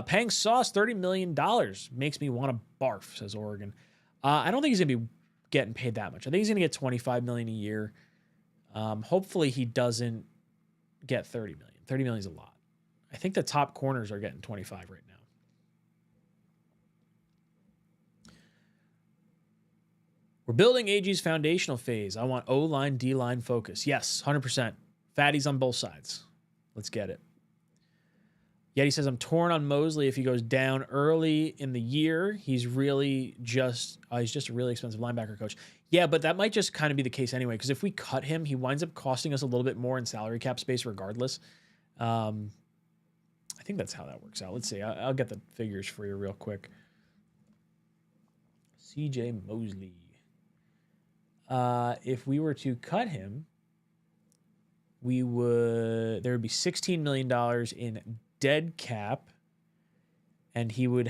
Paying Sauce $30 million makes me want to barf, says Oregon. I don't think he's gonna be getting paid that much. I think he's gonna get $25 million a year. Hopefully he doesn't get $30 million. $30 million is a lot. I think the top corners are getting 25 right now. We're building AG's foundational phase. I want O-line, D-line focus. Yes, 100%. Fatties on both sides. Let's get it. Yet he says, I'm torn on Mosley if he goes down early in the year. He's really just he's just a really expensive linebacker coach. Yeah, but that might just kind of be the case anyway, because if we cut him, he winds up costing us a little bit more in salary cap space regardless. I think that's how that works out. Let's see. I'll get the figures for you real quick. CJ Mosley. If we were to cut him, there would be $16 million in dead cap, and we would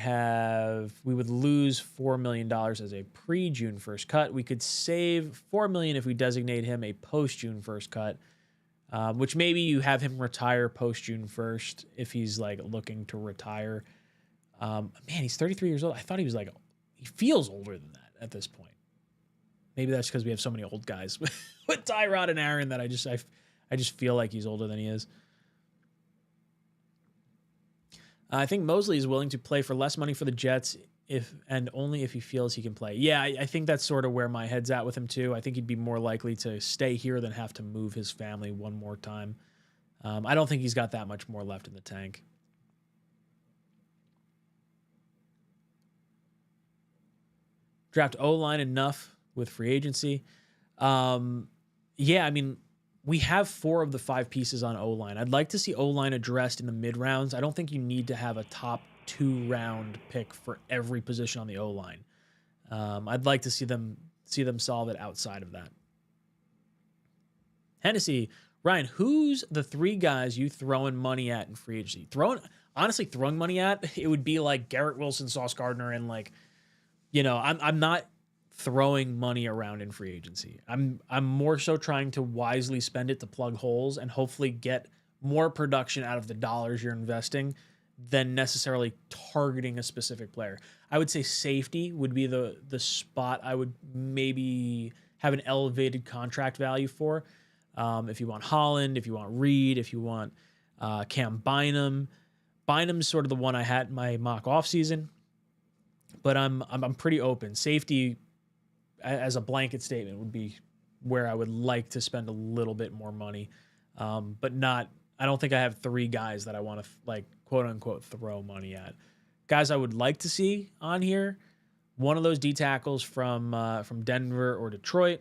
lose $4 million as a pre-June 1st cut. We could save $4 million if we designate him a post-June 1st cut, which maybe you have him retire post-June 1st if he's like looking to retire. Man, he's 33 years old. I thought he feels older than that at this point. Maybe that's because we have so many old guys with Tyrod and Aaron that I just feel like he's older than he is. I think Mosley is willing to play for less money for the Jets only if he feels he can play. Yeah, I think that's sort of where my head's at with him too. I think he'd be more likely to stay here than have to move his family one more time. I don't think he's got that much more left in the tank. Draft O-line enough with free agency. Yeah, I mean, we have 4 of the 5 pieces on O-line. I'd like to see O-line addressed in the mid-rounds. I don't think you need to have a top 2-round pick for every position on the O-line. I'd like to see them solve it outside of that. Hennessy, Ryan, who's the 3 guys you throwing money at in free agency? Throwing money at, it would be like Garrett Wilson, Sauce Gardner, and like, you know, I'm not throwing money around in free agency. I'm more so trying to wisely spend it to plug holes and hopefully get more production out of the dollars you're investing than necessarily targeting a specific player. I would say safety would be the spot I would maybe have an elevated contract value for. If you want Holland, if you want Reed, if you want Cam Bynum. Bynum's sort of the one I had in my mock offseason, but I'm pretty open. Safety as a blanket statement would be where I would like to spend a little bit more money, but not. I don't think I have 3 guys that I want to like quote unquote throw money at. Guys I would like to see on here, one of those D tackles from Denver or Detroit.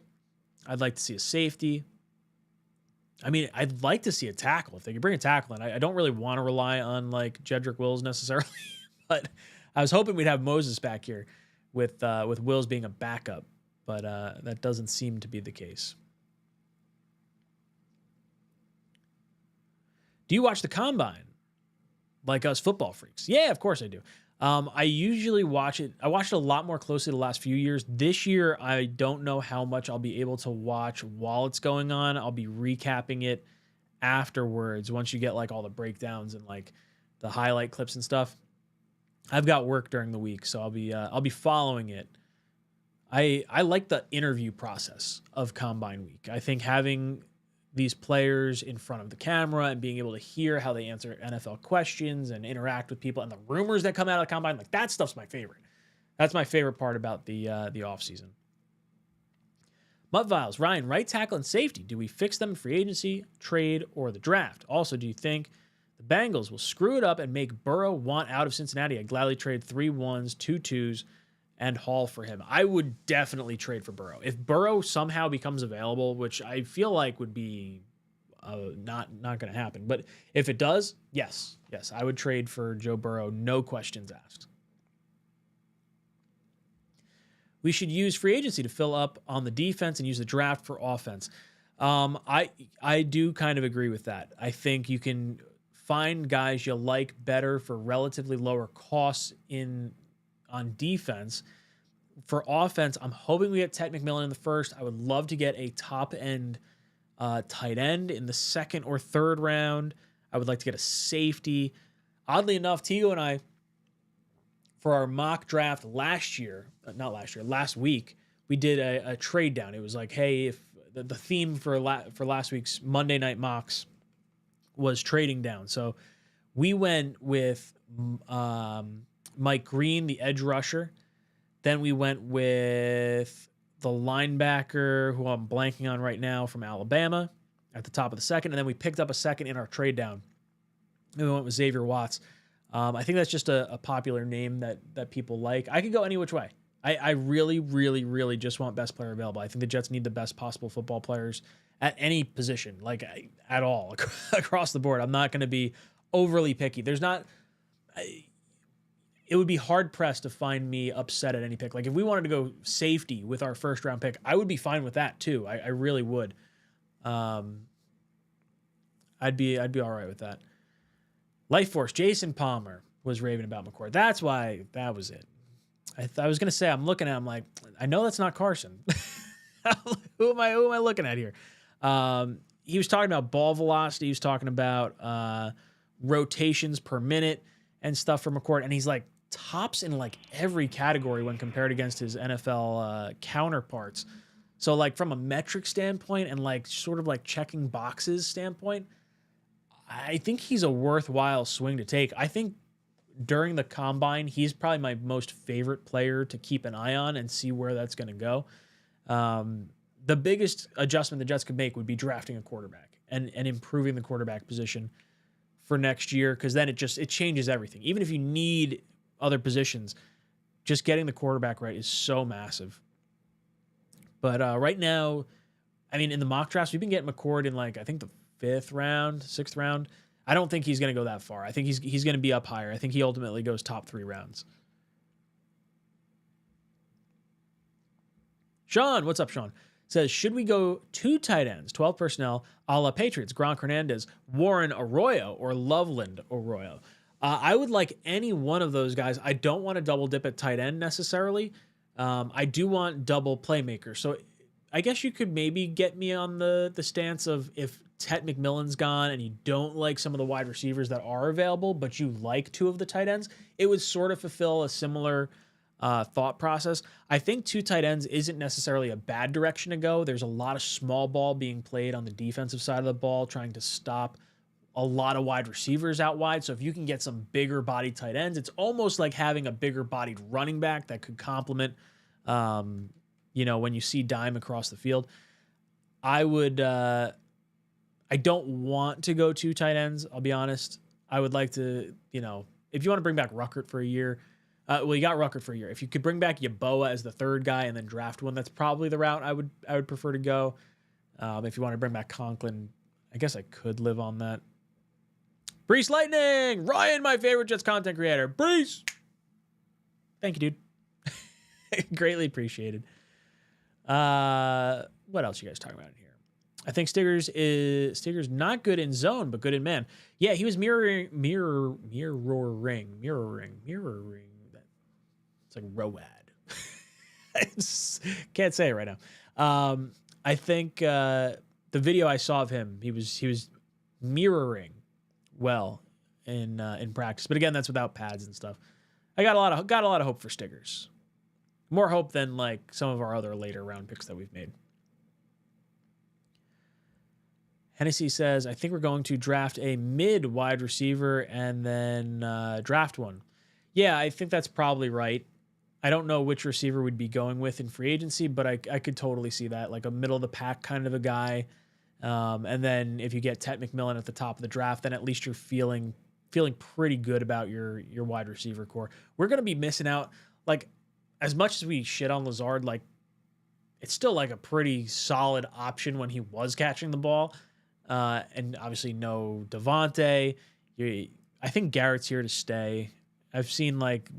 I'd like to see a safety. I mean, I'd like to see a tackle if they could bring a tackle in. I don't really want to rely on like Jedrick Wills necessarily, but I was hoping we'd have Moses back here with Wills being a backup, but that doesn't seem to be the case. Do you watch the Combine? like us football freaks. Yeah, of course I do. I usually watch it. I watched it a lot more closely the last few years. This year, I don't know how much I'll be able to watch while it's going on. I'll be recapping it afterwards once you get like all the breakdowns and like the highlight clips and stuff. I've got work during the week, so I'll be following it. I like the interview process of Combine Week. I think having these players in front of the camera and being able to hear how they answer NFL questions and interact with people and the rumors that come out of the Combine, like that stuff's my favorite. That's my favorite part about the offseason. Mutt Viles, Ryan, right tackle and safety. Do we fix them in free agency, trade, or the draft? Also, do you think the Bengals will screw it up and make Burrow want out of Cincinnati? I'd gladly trade 3 1s, 2 2s, and Hall for him. I would definitely trade for Burrow. If Burrow somehow becomes available, which I feel like would be not going to happen, but if it does, yes, I would trade for Joe Burrow, no questions asked. We should use free agency to fill up on the defense and use the draft for offense. I do kind of agree with that. I think you can find guys you like better for relatively lower costs on defense. For offense, I'm hoping we get Ted McMillan in the first. I would love to get a top-end tight end in the second or third round. I would like to get a safety. Oddly enough, Tigo and I, for our mock draft last week, we did a trade down. It was like, hey, if the theme for last week's Monday Night Mocks was trading down. So we went with Mike Green, the edge rusher. Then we went with the linebacker, who I'm blanking on right now, from Alabama at the top of the second. And then we picked up a second in our trade down. And we went with Xavier Watts. I think that's just a popular name that people like. I could go any which way. I really, really, really just want best player available. I think the Jets need the best possible football players at any position, like at all, across the board. I'm not going to be overly picky. It would be hard-pressed to find me upset at any pick. Like, if we wanted to go safety with our first-round pick, I would be fine with that, too. I really would. I'd be all right with that. Life Force, Jason Palmer was raving about McCord. That's why that was it. I was going to say, I'm looking at him like, I know that's not Carson. Who am I looking at here? He was talking about ball velocity. He was talking about rotations per minute and stuff for McCord. And he's like tops in like every category when compared against his NFL counterparts. So like from a metric standpoint and like sort of like checking boxes standpoint, I think he's a worthwhile swing to take. I think during the combine, he's probably my most favorite player to keep an eye on and see where that's going to go. The biggest adjustment the Jets could make would be drafting a quarterback and improving the quarterback position for next year, because then it changes everything. Even if you need other positions, just getting the quarterback right is so massive. But right now, I mean, in the mock drafts, we've been getting McCord in like, I think the 5th round, 6th round. I don't think he's going to go that far. I think he's going to be up higher. I think he ultimately goes top 3 rounds. Sean, what's up, Sean? Says, should we go 2 tight ends, 12 personnel, a la Patriots, Gronk Hernandez, Warren Arroyo, or Loveland Arroyo? I would like any one of those guys. I don't want to double dip at tight end necessarily. I do want double playmakers. So I guess you could maybe get me on the stance of if Ted McMillan's gone and you don't like some of the wide receivers that are available, but you like 2 of the tight ends, it would sort of fulfill a similar thought process. I think 2 tight ends isn't necessarily a bad direction to go. There's a lot of small ball being played on the defensive side of the ball, trying to stop a lot of wide receivers out wide. So if you can get some bigger bodied tight ends, it's almost like having a bigger bodied running back that could complement, when you see dime across the field. I don't want to go 2 tight ends, I'll be honest. I would like to, if you want to bring back Ruckert for a year, you got Ruckert for a year. If you could bring back Yeboah as the 3rd guy and then draft one, that's probably the route I would prefer to go. If you want to bring back Conklin, I guess I could live on that. Brees Lightning! Ryan, my favorite Jets content creator. Brees! Thank you, dude. Greatly appreciated. What else you guys talking about in here? I think Stigger's not good in zone, but good in man. Yeah, he was mirroring. It's like Road. Can't say it right now. I think the video I saw of him, he was mirroring well in practice. But again, that's without pads and stuff. I got a lot of hope for Stiggers. More hope than like some of our other later round picks that we've made. Hennessy says, I think we're going to draft a mid wide receiver and then draft one. Yeah, I think that's probably right. I don't know which receiver we'd be going with in free agency, but I could totally see that, like a middle of the pack kind of a guy. And then if you get Tet McMillan at the top of the draft, then at least you're feeling pretty good about your wide receiver core. We're going to be missing out. Like, as much as we shit on Lazard, like, it's still like a pretty solid option when he was catching the ball. And obviously no Devontae. I think Garrett's here to stay. I've seen like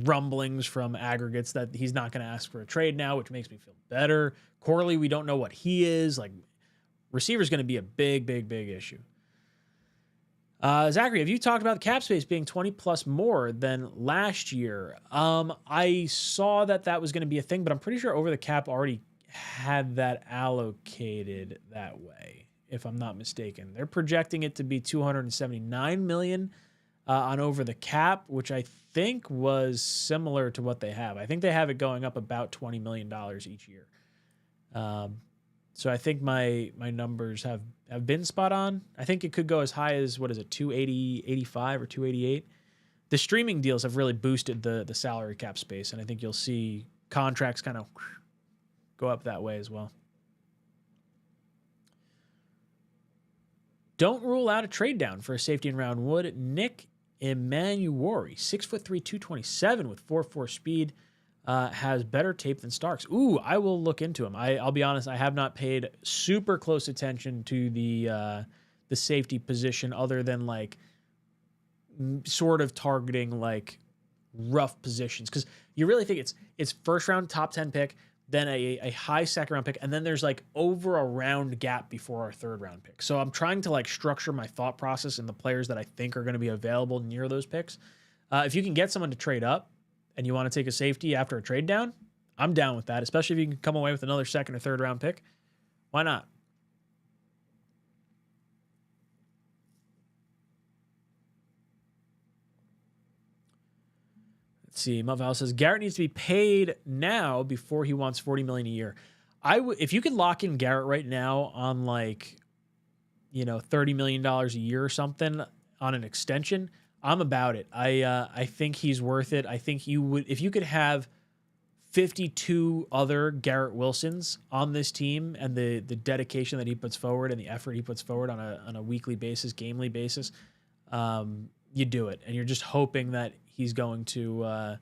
rumblings from aggregates that he's not going to ask for a trade now, which makes me feel better. Corley, we don't know what he is. Like, receiver's going to be a big issue. Zachary, have you talked about the cap space being 20 plus more than last year? I saw that was going to be a thing, but I'm pretty sure Over the Cap already had that allocated that way, if I'm not mistaken. They're projecting it to be $279 million on Over the Cap, which I think was similar to what they have. I think they have it going up about $20 million each year. So I think my numbers have been spot on. I think it could go as high as, 285 or 288. The streaming deals have really boosted the salary cap space, and I think you'll see contracts kind of go up that way as well. Don't rule out a trade down for a safety in round wood. Nick Emmanuori, 6'3", 227 with 4.4 speed, has better tape than Starks. Ooh, I will look into him. I'll be honest, I have not paid super close attention to the safety position, other than like sort of targeting like rough positions, because you really think it's first round top 10 pick, then a high second round pick, and then there's like over a round gap before our third round pick. So I'm trying to like structure my thought process in the players that I think are going to be available near those picks. If you can get someone to trade up and you want to take a safety after a trade down, I'm down with that, especially if you can come away with another second or third round pick. Why not? Let's see. Muvau says Garrett needs to be paid now before he wants $40 million a year. If you could lock in Garrett right now on like, $30 million a year or something on an extension, I'm about it. I think he's worth it. I think you would, if you could have 52 other Garrett Wilsons on this team, and the dedication that he puts forward and the effort he puts forward on a weekly basis, gamely basis, you do it. And you're just hoping that he's going to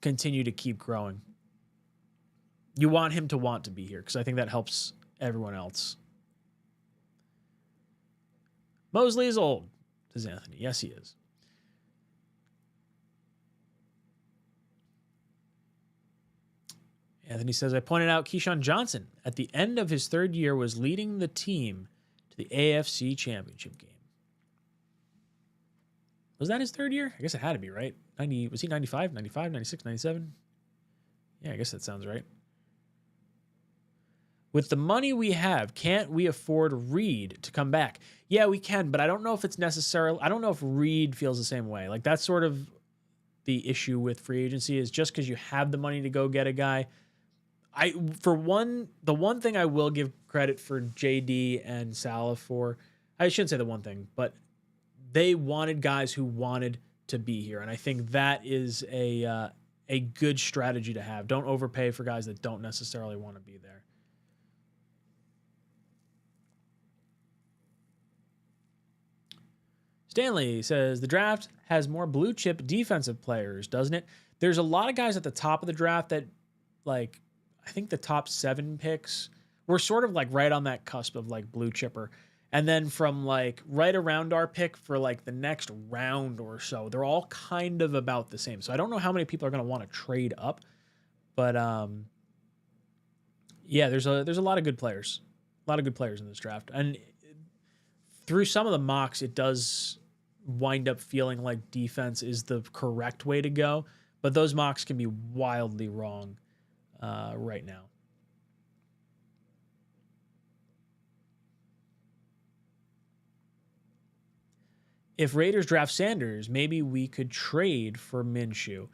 continue to keep growing. You want him to want to be here, because I think that helps everyone else. Mosley is old, says Anthony. Yes, he is. Anthony says, I pointed out Keyshawn Johnson at the end of his third year was leading the team to the AFC Championship game. Was that his third year? I guess it had to be, right? Was he 95, 96, 97? Yeah, I guess that sounds right. With the money we have, can't we afford Reed to come back? Yeah, we can, but I don't know if it's necessarily, I don't know if Reed feels the same way. Like, that's sort of the issue with free agency, is just because you have the money to go get a guy. The one thing I will give credit for JD and Salah for, I shouldn't say the one thing, but they wanted guys who wanted to be here. And I think that is a good strategy to have. Don't overpay for guys that don't necessarily want to be there. Stanley says, the draft has more blue chip defensive players, doesn't it? There's a lot of guys at the top of the draft that, like, I think the top 7 picks were sort of like right on that cusp of like blue chipper. And then from like right around our pick for like the next round or so, they're all kind of about the same. So I don't know how many people are going to want to trade up, but yeah, there's a lot of good players. A lot of good players in this draft. And through some of the mocks, it does wind up feeling like defense is the correct way to go. But those mocks can be wildly wrong right now. If Raiders draft Sanders, maybe we could trade for Minshew.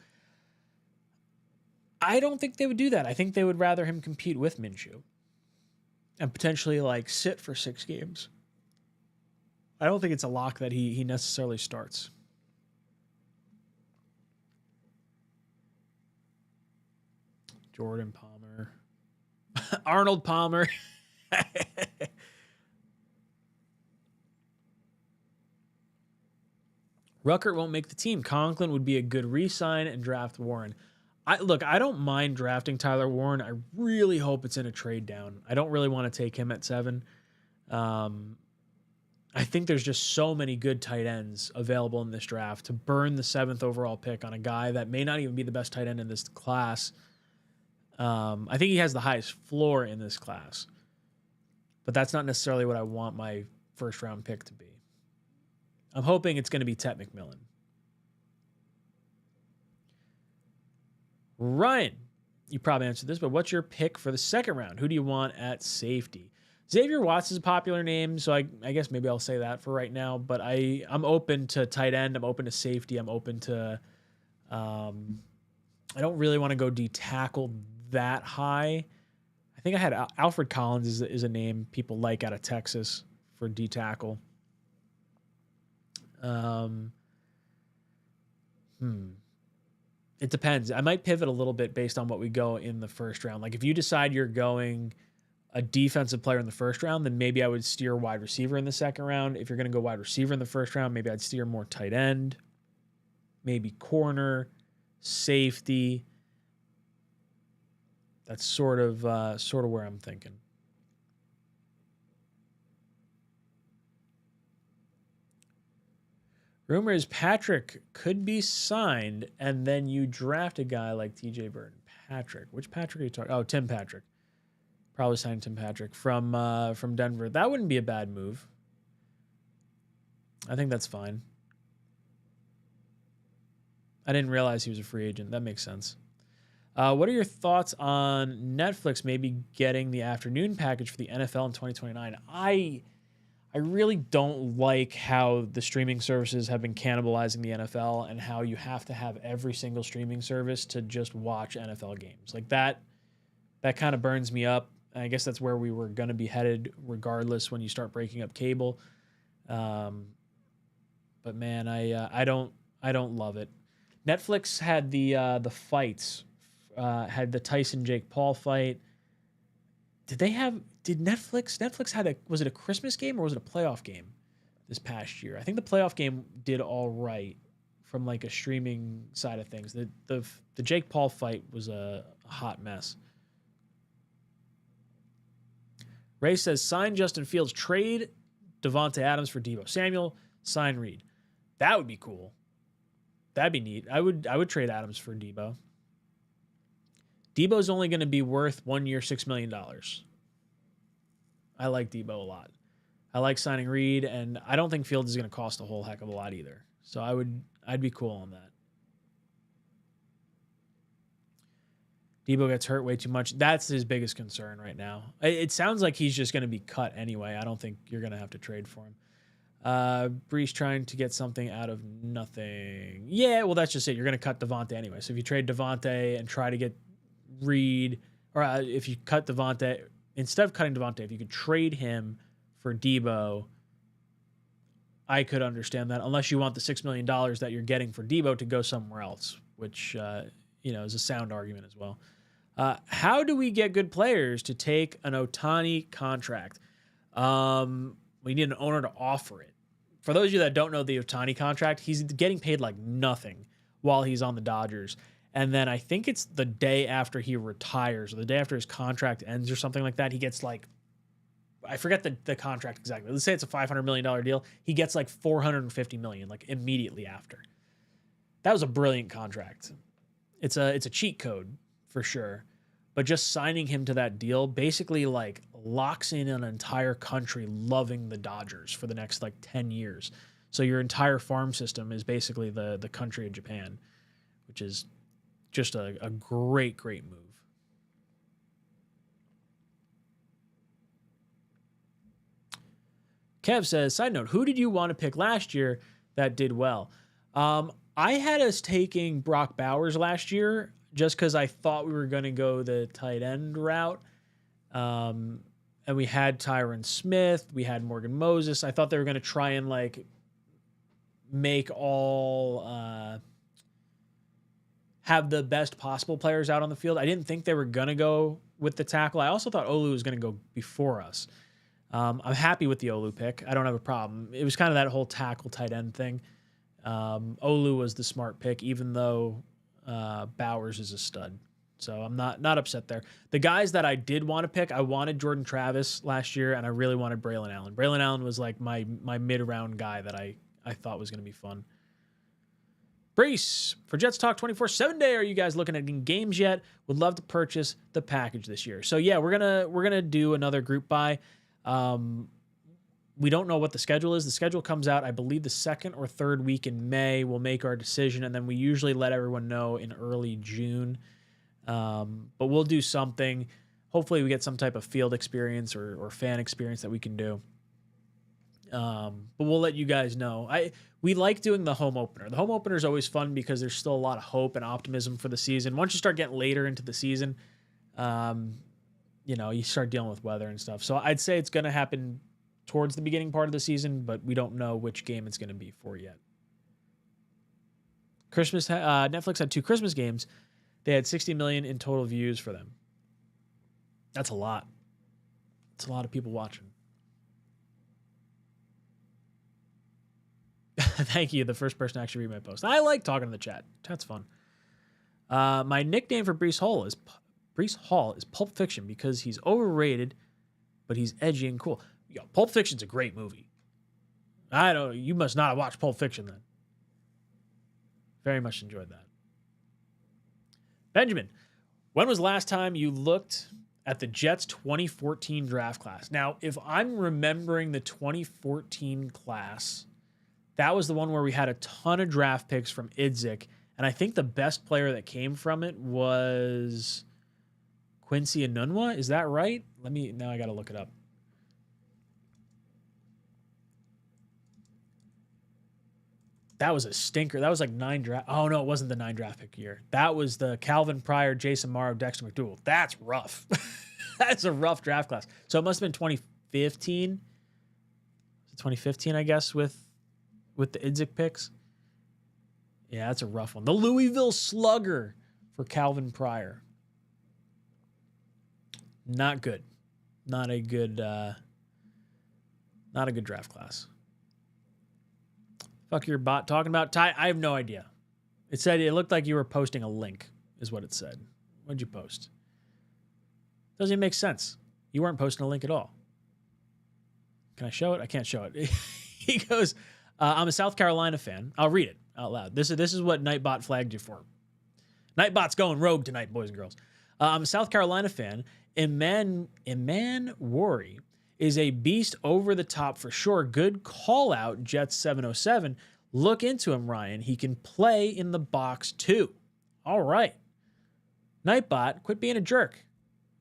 I don't think they would do that. I think they would rather him compete with Minshew and potentially like sit for 6 games. I don't think it's a lock that he necessarily starts. Jordan Palmer. Arnold Palmer. Ruckert won't make the team. Conklin would be a good re-sign and draft Warren. I don't mind drafting Tyler Warren. I really hope it's in a trade down. I don't really want to take him at 7. I think there's just so many good tight ends available in this draft to burn the 7th overall pick on a guy that may not even be the best tight end in this class. I think he has the highest floor in this class, but that's not necessarily what I want my first round pick to be. I'm hoping it's going to be Tet McMillan. Ryan, you probably answered this, but what's your pick for the 2nd round? Who do you want at safety? Xavier Watts is a popular name, so I guess maybe I'll say that for right now, but I'm open to tight end. I'm open to safety. I'm open to I don't really want to go D tackle that high. I think I had Alfred Collins is a name people like out of Texas for D tackle. It depends. I might pivot a little bit based on what we go in the first round. Like if you decide you're going a defensive player in the first round, then maybe I would steer wide receiver in the 2nd round. If you're going to go wide receiver in the first round, maybe I'd steer more tight end, maybe corner, safety. That's sort of where I'm thinking. Rumor is Patrick could be signed, and then you draft a guy like TJ Burton. Patrick. Which Patrick are you talking? Oh, Tim Patrick. Probably signed Tim Patrick from Denver. That wouldn't be a bad move. I think that's fine. I didn't realize he was a free agent. That makes sense. What are your thoughts on Netflix maybe getting the afternoon package for the NFL in 2029? I really don't like how the streaming services have been cannibalizing the NFL and how you have to have every single streaming service to just watch NFL games. Like that kind of burns me up. I guess that's where we were going to be headed regardless when you start breaking up cable. But man, I don't love it. Netflix had the fights, had the Tyson Jake Paul fight. Did Netflix had was it a Christmas game or was it a playoff game this past year? I think the playoff game did all right from like a streaming side of things. The Jake Paul fight was a hot mess. Ray says, sign Justin Fields, trade Devontae Adams for Deebo Samuel, sign Reed. That would be cool. That'd be neat. I would trade Adams for Deebo. Deebo's only going to be worth 1 year, $6 million. I like Deebo a lot. I like signing Reed, and I don't think Fields is going to cost a whole heck of a lot either. So I'd be cool on that. Deebo gets hurt way too much. That's his biggest concern right now. It sounds like he's just going to be cut anyway. I don't think you're going to have to trade for him. Brees trying to get something out of nothing. Yeah, well, that's just it. You're going to cut Devontae anyway. So if you trade Devontae and try to get Reed, or if you cut Devontae, instead of cutting Devontae, if you could trade him for Deebo, I could understand that, unless you want the $6 million that you're getting for Deebo to go somewhere else, which is a sound argument as well. How do we get good players to take an Ohtani contract? We need an owner to offer it. For those of you that don't know the Ohtani contract, he's getting paid like nothing while he's on the Dodgers. And then I think it's the day after he retires or the day after his contract ends or something like that, he gets like, I forget the contract exactly. Let's say it's a $500 million deal. He gets like $450 million like immediately after. That was a brilliant contract. It's a cheat code for sure. but just signing him to that deal basically like locks in an entire country loving the Dodgers for the next like 10 years. So your entire farm system is basically the country of Japan, which is just a great move. Kev says, side note, who did you want to pick last year that did well? I had us taking Brock Bowers last year just because I thought we were going to go the tight end route. And we had Tyron Smith. We had Morgan Moses. I thought they were going to try and like make all have the best possible players out on the field. I didn't think they were going to go with the tackle. I also thought Olu was going to go before us. I'm happy with the Olu pick. I don't have a problem. It was kind of that whole tackle tight end thing. Olu was the smart pick, even though Bowers is a stud. So I'm not upset there. The guys that I did want to pick, I wanted Jordan Travis last year, and I really wanted Braylon Allen. Braylon Allen was like my mid-round guy that I thought was going to be fun. Brees, for Jets Talk 24/7 Day, are you guys looking at games yet? Would love to purchase the package this year. So yeah, we're gonna do another group buy. We don't know what the schedule is. The schedule comes out, I believe, the second or third week in May. We'll make our decision, and then we usually let everyone know in early June. But we'll do something. Hopefully we get some type of field experience or fan experience that we can do. But we'll let you guys know. We like doing the home opener. The home opener is always fun because there's still a lot of hope and optimism for the season. Once you start getting later into the season, you start dealing with weather and stuff. So I'd say it's going to happen towards the beginning part of the season, but we don't know which game it's going to be for yet. Netflix had 2 Christmas games. They had 60 million in total views for them. That's a lot. It's a lot of people watching. Thank you, the first person to actually read my post. I like talking to the chat. Chat's fun. My nickname for Brees Hall is Pulp Fiction because he's overrated, but he's edgy and cool. Yo, Pulp Fiction's a great movie. You must not have watched Pulp Fiction then. Very much enjoyed that. Benjamin, when was the last time you looked at the Jets 2014 draft class? Now, if I'm remembering the 2014 class, that was the one where we had a ton of draft picks from 𝐒𝐻𝐿, and I think the best player that came from it was Quincy Enunwa. Is that right? Now I got to look it up. That was a stinker. That was like 9 draft. Oh, no, it wasn't the 9 draft pick year. That was the Calvin Pryor, Jason Morrow, Dexter McDougal. That's rough. That's a rough draft class. So it must have been 2015. 2015, I guess, with the 𝐒𝐻𝐿 picks. Yeah, that's a rough one. The Louisville Slugger for Calvin Pryor. Not good. Not a good draft class. Fuck your bot talking about. Ty, I have no idea. It looked like you were posting a link, is what it said. What'd you post? Doesn't even make sense. You weren't posting a link at all. Can I show it? I can't show it. He goes, I'm a South Carolina fan. I'll read it out loud. This is what Nightbot flagged you for. Nightbot's going rogue tonight, boys and girls. I'm a South Carolina fan. Iman Wari is a beast over the top for sure. Good call out, Jets 707. Look into him, Ryan. He can play in the box too. All right. Nightbot, quit being a jerk.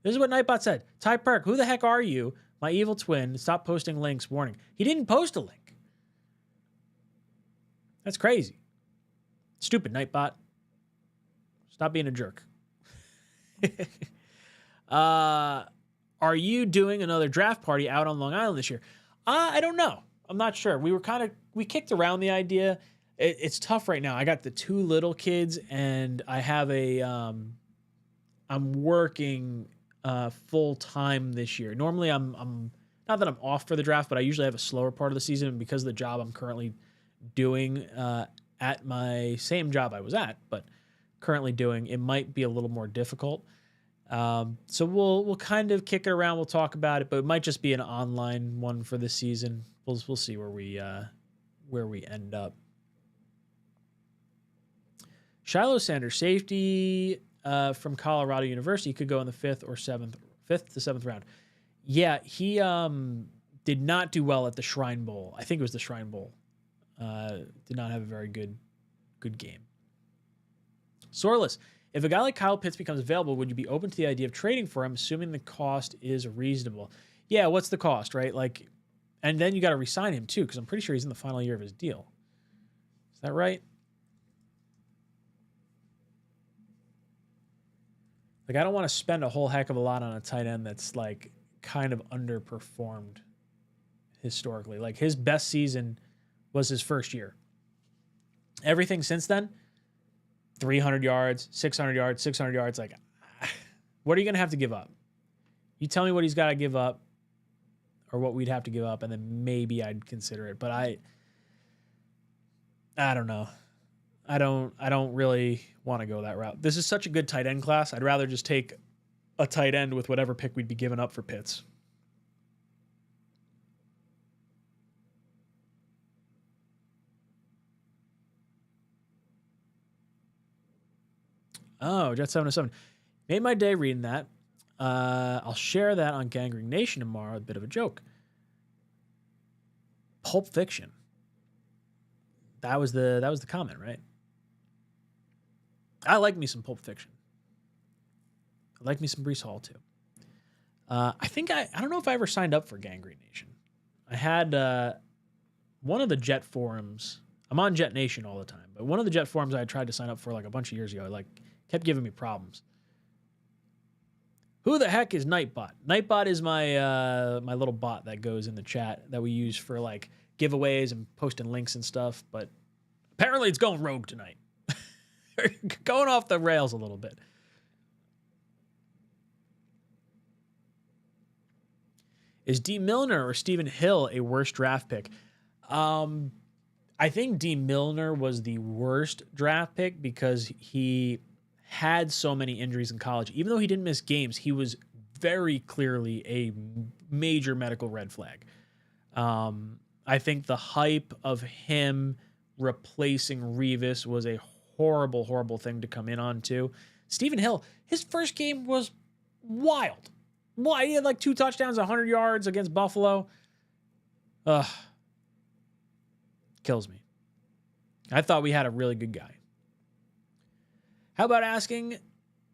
This is what Nightbot said. Ty Perk, who the heck are you? My evil twin. Stop posting links. Warning. He didn't post a link. That's crazy. Stupid, Nightbot. Stop being a jerk. Are you doing another draft party out on Long Island this year? I don't know. I'm not sure. We kicked around the idea. It's tough right now. I got the 2 little kids, and I have I'm working full time this year. Normally I'm not that I'm off for the draft, but I usually have a slower part of the season, and because of the job I'm currently doing at my same job I was at, but currently doing, it might be a little more difficult. So we'll kind of kick it around. We'll talk about it, but it might just be an online one for this season. We'll see where we end up. Shiloh Sanders, safety, from Colorado University. He could go in the fifth to seventh round. Yeah, he did not do well at the Shrine Bowl. I think it was the Shrine Bowl. Did not have a very good game. Soreless, if a guy like Kyle Pitts becomes available, would you be open to the idea of trading for him, assuming the cost is reasonable? Yeah, what's the cost, right? Like, and then you got to re-sign him too, because I'm pretty sure he's in the final year of his deal. Is that right? Like, I don't want to spend a whole heck of a lot on a tight end that's like kind of underperformed historically. Like, his best season was his first year. Everything since then, 300 yards, 600 yards, 600 yards. Like, what are you going to have to give up? You tell me what he's got to give up or what we'd have to give up, and then maybe I'd consider it. But I don't know. I don't really want to go that route. This is such a good tight end class. I'd rather just take a tight end with whatever pick we'd be giving up for Pitts. Oh, Jet 707. Made my day reading that. I'll share that on Gangrene Nation tomorrow. A bit of a joke. Pulp Fiction. That was the comment, right? I like me some Pulp Fiction. I like me some Breece Hall too. I think I don't know if I ever signed up for Gangrene Nation. I had one of the Jet forums. I'm on Jet Nation all the time, but one of the Jet forums I tried to sign up for like a bunch of years ago, like kept giving me problems. Who the heck is Nightbot? Nightbot is my my little bot that goes in the chat that we use for like giveaways and posting links and stuff, but apparently it's going rogue tonight. Going off the rails a little bit. Is D. Milner or Stephen Hill a worse draft pick? I think D. Milner was the worst draft pick because he had so many injuries in college. Even though he didn't miss games, he was very clearly a major medical red flag. I think the hype of him replacing Revis was a horrible, horrible thing to come in on too. Stephen Hill, his first game was wild. Why? He had like 2 touchdowns, 100 yards against Buffalo. Ugh. Kills me. I thought we had a really good guy. How about asking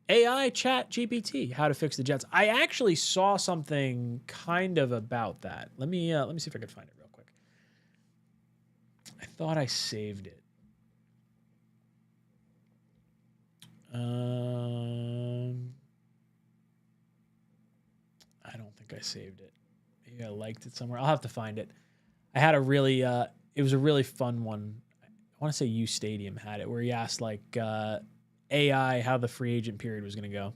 AI Chat GPT how to fix the Jets? I actually saw something kind of about that. Let me see if I could find it real quick. I thought I saved it. I don't think I saved it. Maybe I liked it somewhere. I'll have to find it. I had a really, it was a really fun one. I want to say U Stadium had it, where he asked like AI how the free agent period was going to go.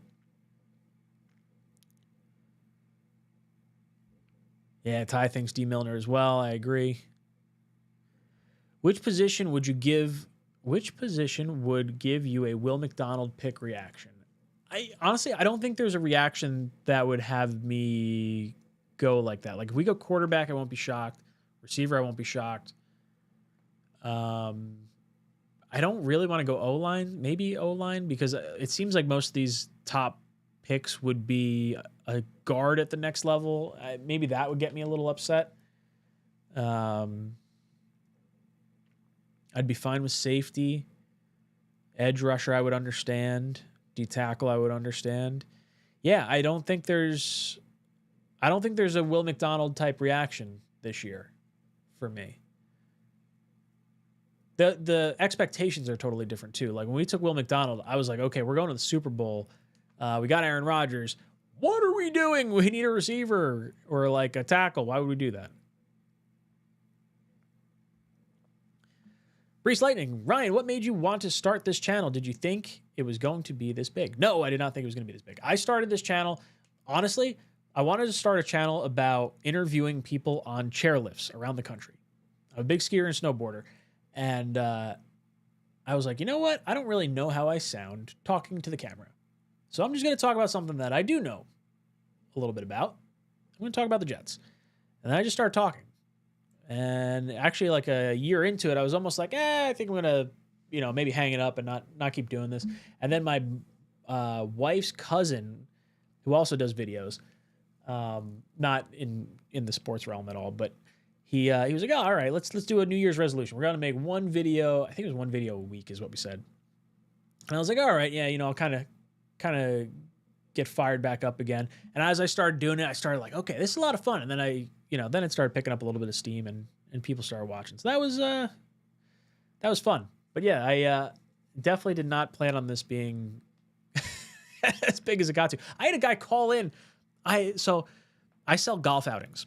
Yeah, Ty thinks D. Milner as well. I agree. Which position would give you a Will McDonald pick reaction? Honestly, I don't think there's a reaction that would have me go like that. Like if we go quarterback, I won't be shocked. Receiver, I won't be shocked. I don't really want to go O-line, maybe O-line, because it seems like most of these top picks would be a guard at the next level. Maybe that would get me a little upset. I'd be fine with safety. Edge rusher, I would understand. D-tackle, I would understand. Yeah, I don't think there's a Will McDonald type reaction this year for me. The expectations are totally different too. Like when we took Will McDonald, I was like, okay, we're going to the Super Bowl. We got Aaron Rodgers. What are we doing? We need a receiver or like a tackle. Why would we do that? Breece Lightning, Ryan, what made you want to start this channel? Did you think it was going to be this big? No, I did not think it was going to be this big. I started this channel, honestly, I wanted to start a channel about interviewing people on chairlifts around the country. I'm a big skier and snowboarder. And I was like, you know what? I don't really know how I sound talking to the camera. So I'm just going to talk about something that I do know a little bit about. I'm going to talk about the Jets. And then I just started talking. And actually, like a year into it, I was almost like, I think I'm going to, maybe hang it up and not keep doing this. And then my wife's cousin, who also does videos, not in the sports realm at all, but he was like, oh, all right, let's do a New Year's resolution. We're going to make one video. I think it was one video a week is what we said. And I was like, all right, yeah, I'll kind of get fired back up again. And as I started doing it, I started like, okay, this is a lot of fun. And then then it started picking up a little bit of steam and people started watching. So that was fun. But yeah, I definitely did not plan on this being as big as it got to. I had a guy call in. So I sell golf outings.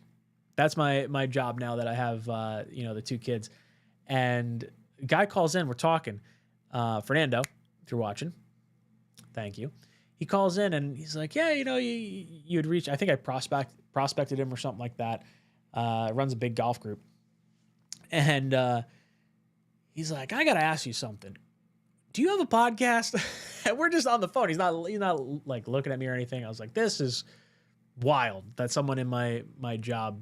That's my job now that I have, the 2 kids. And a guy calls in, we're talking. Fernando, if you're watching, thank you. He calls in and he's like, yeah, you'd reach, I think I prospected him or something like that. Runs a big golf group. And he's like, I got to ask you something. Do you have a podcast? And we're just on the phone. He's not like looking at me or anything. I was like, this is wild that someone in my job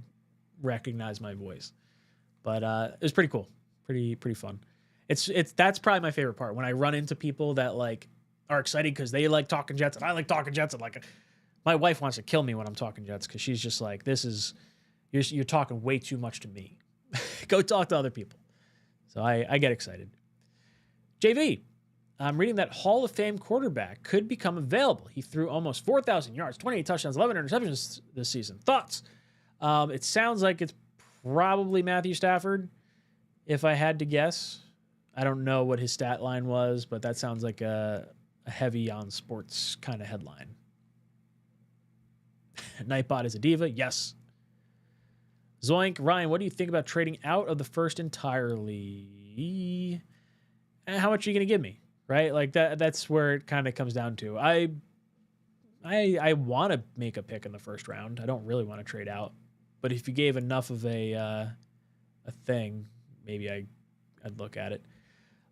recognized my voice. But it was pretty cool. Pretty fun. That's probably my favorite part, when I run into people that like are excited because they like talking Jets and I like talking Jets, and like my wife wants to kill me when I'm talking Jets because she's just like, you're talking way too much to me. Go talk to other people. So I get excited. JV, I'm reading that Hall of Fame quarterback could become available. He threw almost 4,000 yards, 28 touchdowns, 11 interceptions this season. Thoughts? It sounds like it's probably Matthew Stafford, if I had to guess. I don't know what his stat line was, but that sounds like a heavy on sports kind of headline. Nightbot is a diva. Yes. Zoink. Ryan, what do you think about trading out of the first entirely? And how much are you going to give me? Right? Like that's where it kind of comes down to. I want to make a pick in the first round. I don't really want to trade out. But if you gave enough of a thing, maybe I'd look at it.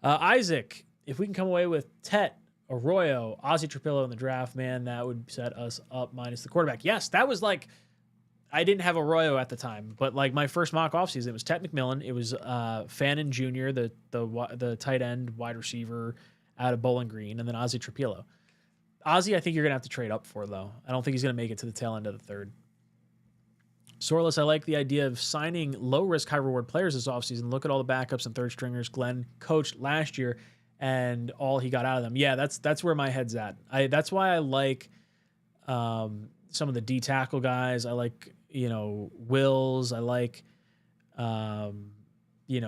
Isaac, if we can come away with Tet, Arroyo, Ozzie Trapillo in the draft, man, that would set us up minus the quarterback. Yes, that was like, I didn't have Arroyo at the time, but like my first mock offseason, it was Tet McMillan. It was Fannin Jr., the tight end wide receiver out of Bowling Green, and then Ozzie Trapillo. Ozzie, I think you're going to have to trade up for, though. I don't think he's going to make it to the tail end of the third. Sorless, I like the idea of signing low-risk, high-reward players this offseason. Look at all the backups and third-stringers Glenn coached last year and all he got out of them. Yeah, that's where my head's at. That's why I like some of the D-tackle guys. I like, Wills. I like,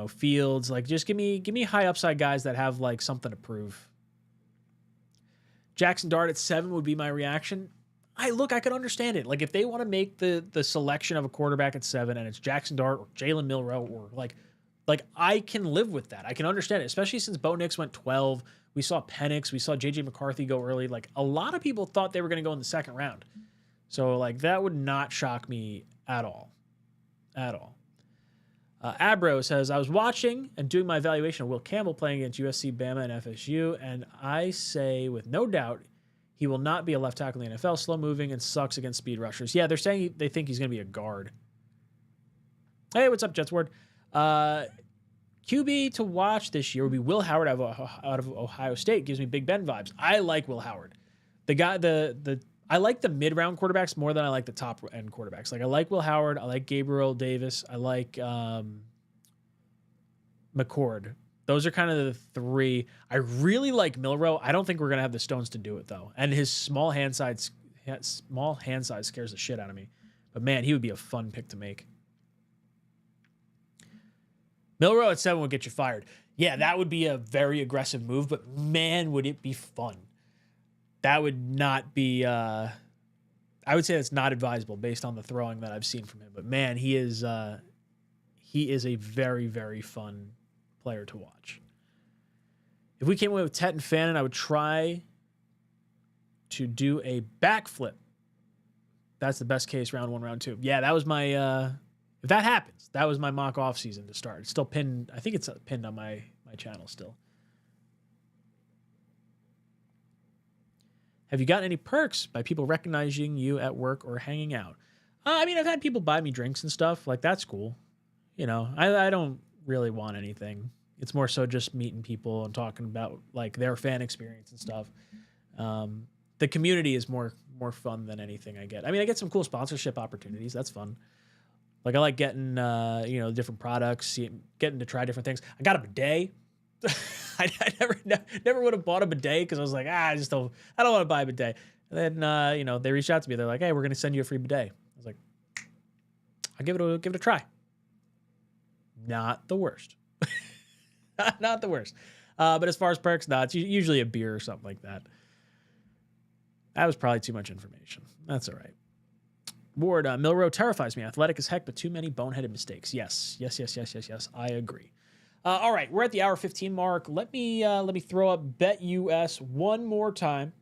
Fields. Like, just give me high-upside guys that have, like, something to prove. Jackson Dart at 7 would be my reaction. I could understand it. Like, if they want to make the selection of a quarterback at 7 and it's Jackson Dart or Jalen Milroe or like I can live with that. I can understand it, especially since Bo Nix went 12. We saw Penix. We saw J.J. McCarthy go early. Like, a lot of people thought they were going to go in the second round. So, like, that would not shock me at all. At all. Abro says, I was watching and doing my evaluation of Will Campbell playing against USC, Bama, and FSU, and I say with no doubt he will not be a left tackle in the NFL, slow-moving, and sucks against speed rushers. Yeah, they're saying they think he's going to be a guard. Hey, what's up, Jets Ward? QB to watch this year would be Will Howard out of Ohio State. Gives me Big Ben vibes. I like Will Howard. I like the mid-round quarterbacks more than I like the top-end quarterbacks. Like, I like Will Howard. I like Gabriel Davis. I like McCord. Those are kind of the 3. I really like Milroe. I don't think we're going to have the stones to do it, though. And his small hand size scares the shit out of me. But, man, he would be a fun pick to make. Milroe at 7 would get you fired. Yeah, that would be a very aggressive move, but, man, would it be fun. That would not be I would say that's not advisable based on the throwing that I've seen from him. But, man, he is a very, very fun player to watch. If we came away with Tet and Fannin, I would try to do a backflip. That's the best case, round 1, round 2. Yeah, that was my if that happens, that was my mock off season to start. It's still pinned. I think it's pinned on my channel still. Have you gotten any perks by people recognizing you at work or hanging out? I mean, I've had people buy me drinks and stuff. Like, that's cool. I don't really want anything. It's more so just meeting people and talking about, like, their fan experience and stuff. The community is more fun than anything I get. I mean, I get some cool sponsorship opportunities. That's fun. Like I like getting different products, getting to try different things. I got a bidet. I never would have bought a bidet because I was like, I don't want to buy a bidet. And then they reached out to me. They're like, hey, we're gonna send you a free bidet. I was like, I'll give it a try. Not the worst. Not the worst. But as far as perks, it's usually a beer or something like that. That was probably too much information. That's all right. Ward, Milrow terrifies me. Athletic as heck, but too many boneheaded mistakes. Yes. I agree. All right, we're at the hour 15 mark. Let me throw up BetUS one more time.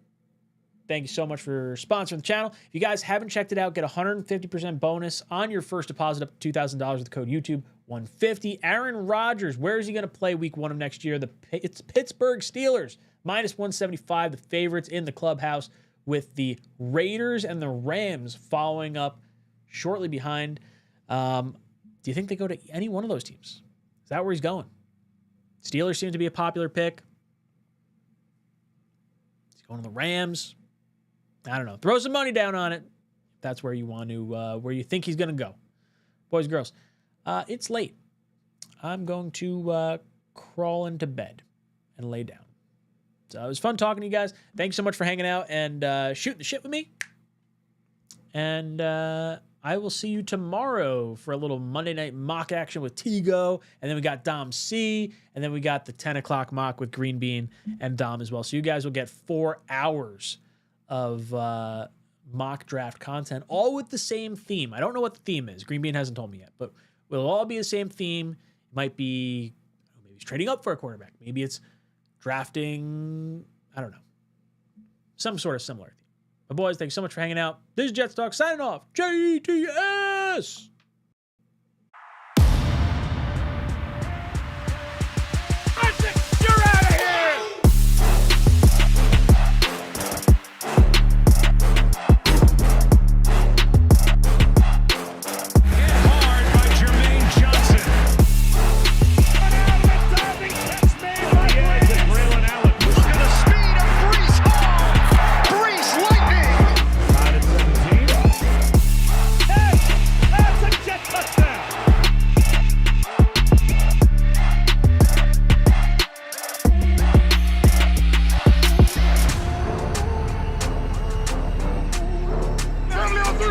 Thank you so much for sponsoring the channel. If you guys haven't checked it out, get 150% bonus on your first deposit up to $2,000 with the code YouTube150. Aaron Rodgers, where is he going to play week 1 of next year? It's Pittsburgh Steelers, -175, the favorites in the clubhouse, with the Raiders and the Rams following up shortly behind. Do you think they go to any one of those teams? Is that where he's going? Steelers seem to be a popular pick. He's going to the Rams. I don't know. Throw some money down on it. If that's where you want to, where you think he's going to go. Boys, girls, it's late. I'm going to crawl into bed and lay down. So it was fun talking to you guys. Thanks so much for hanging out and shooting the shit with me. And I will see you tomorrow for a little Monday night mock action with Tigo. And then we got Dom C. And then we got the 10 o'clock mock with Green Bean and Dom as well. So you guys will get 4 hours of mock draft content, all with the same theme. I don't know what the theme is. Green Bean hasn't told me yet. But we'll all be the same theme. It might be, maybe it's trading up for a quarterback. Maybe it's drafting, I don't know, some sort of similar theme. But boys, thanks so much for hanging out. This is Jets Talk signing off. JTS!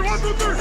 One, two, three.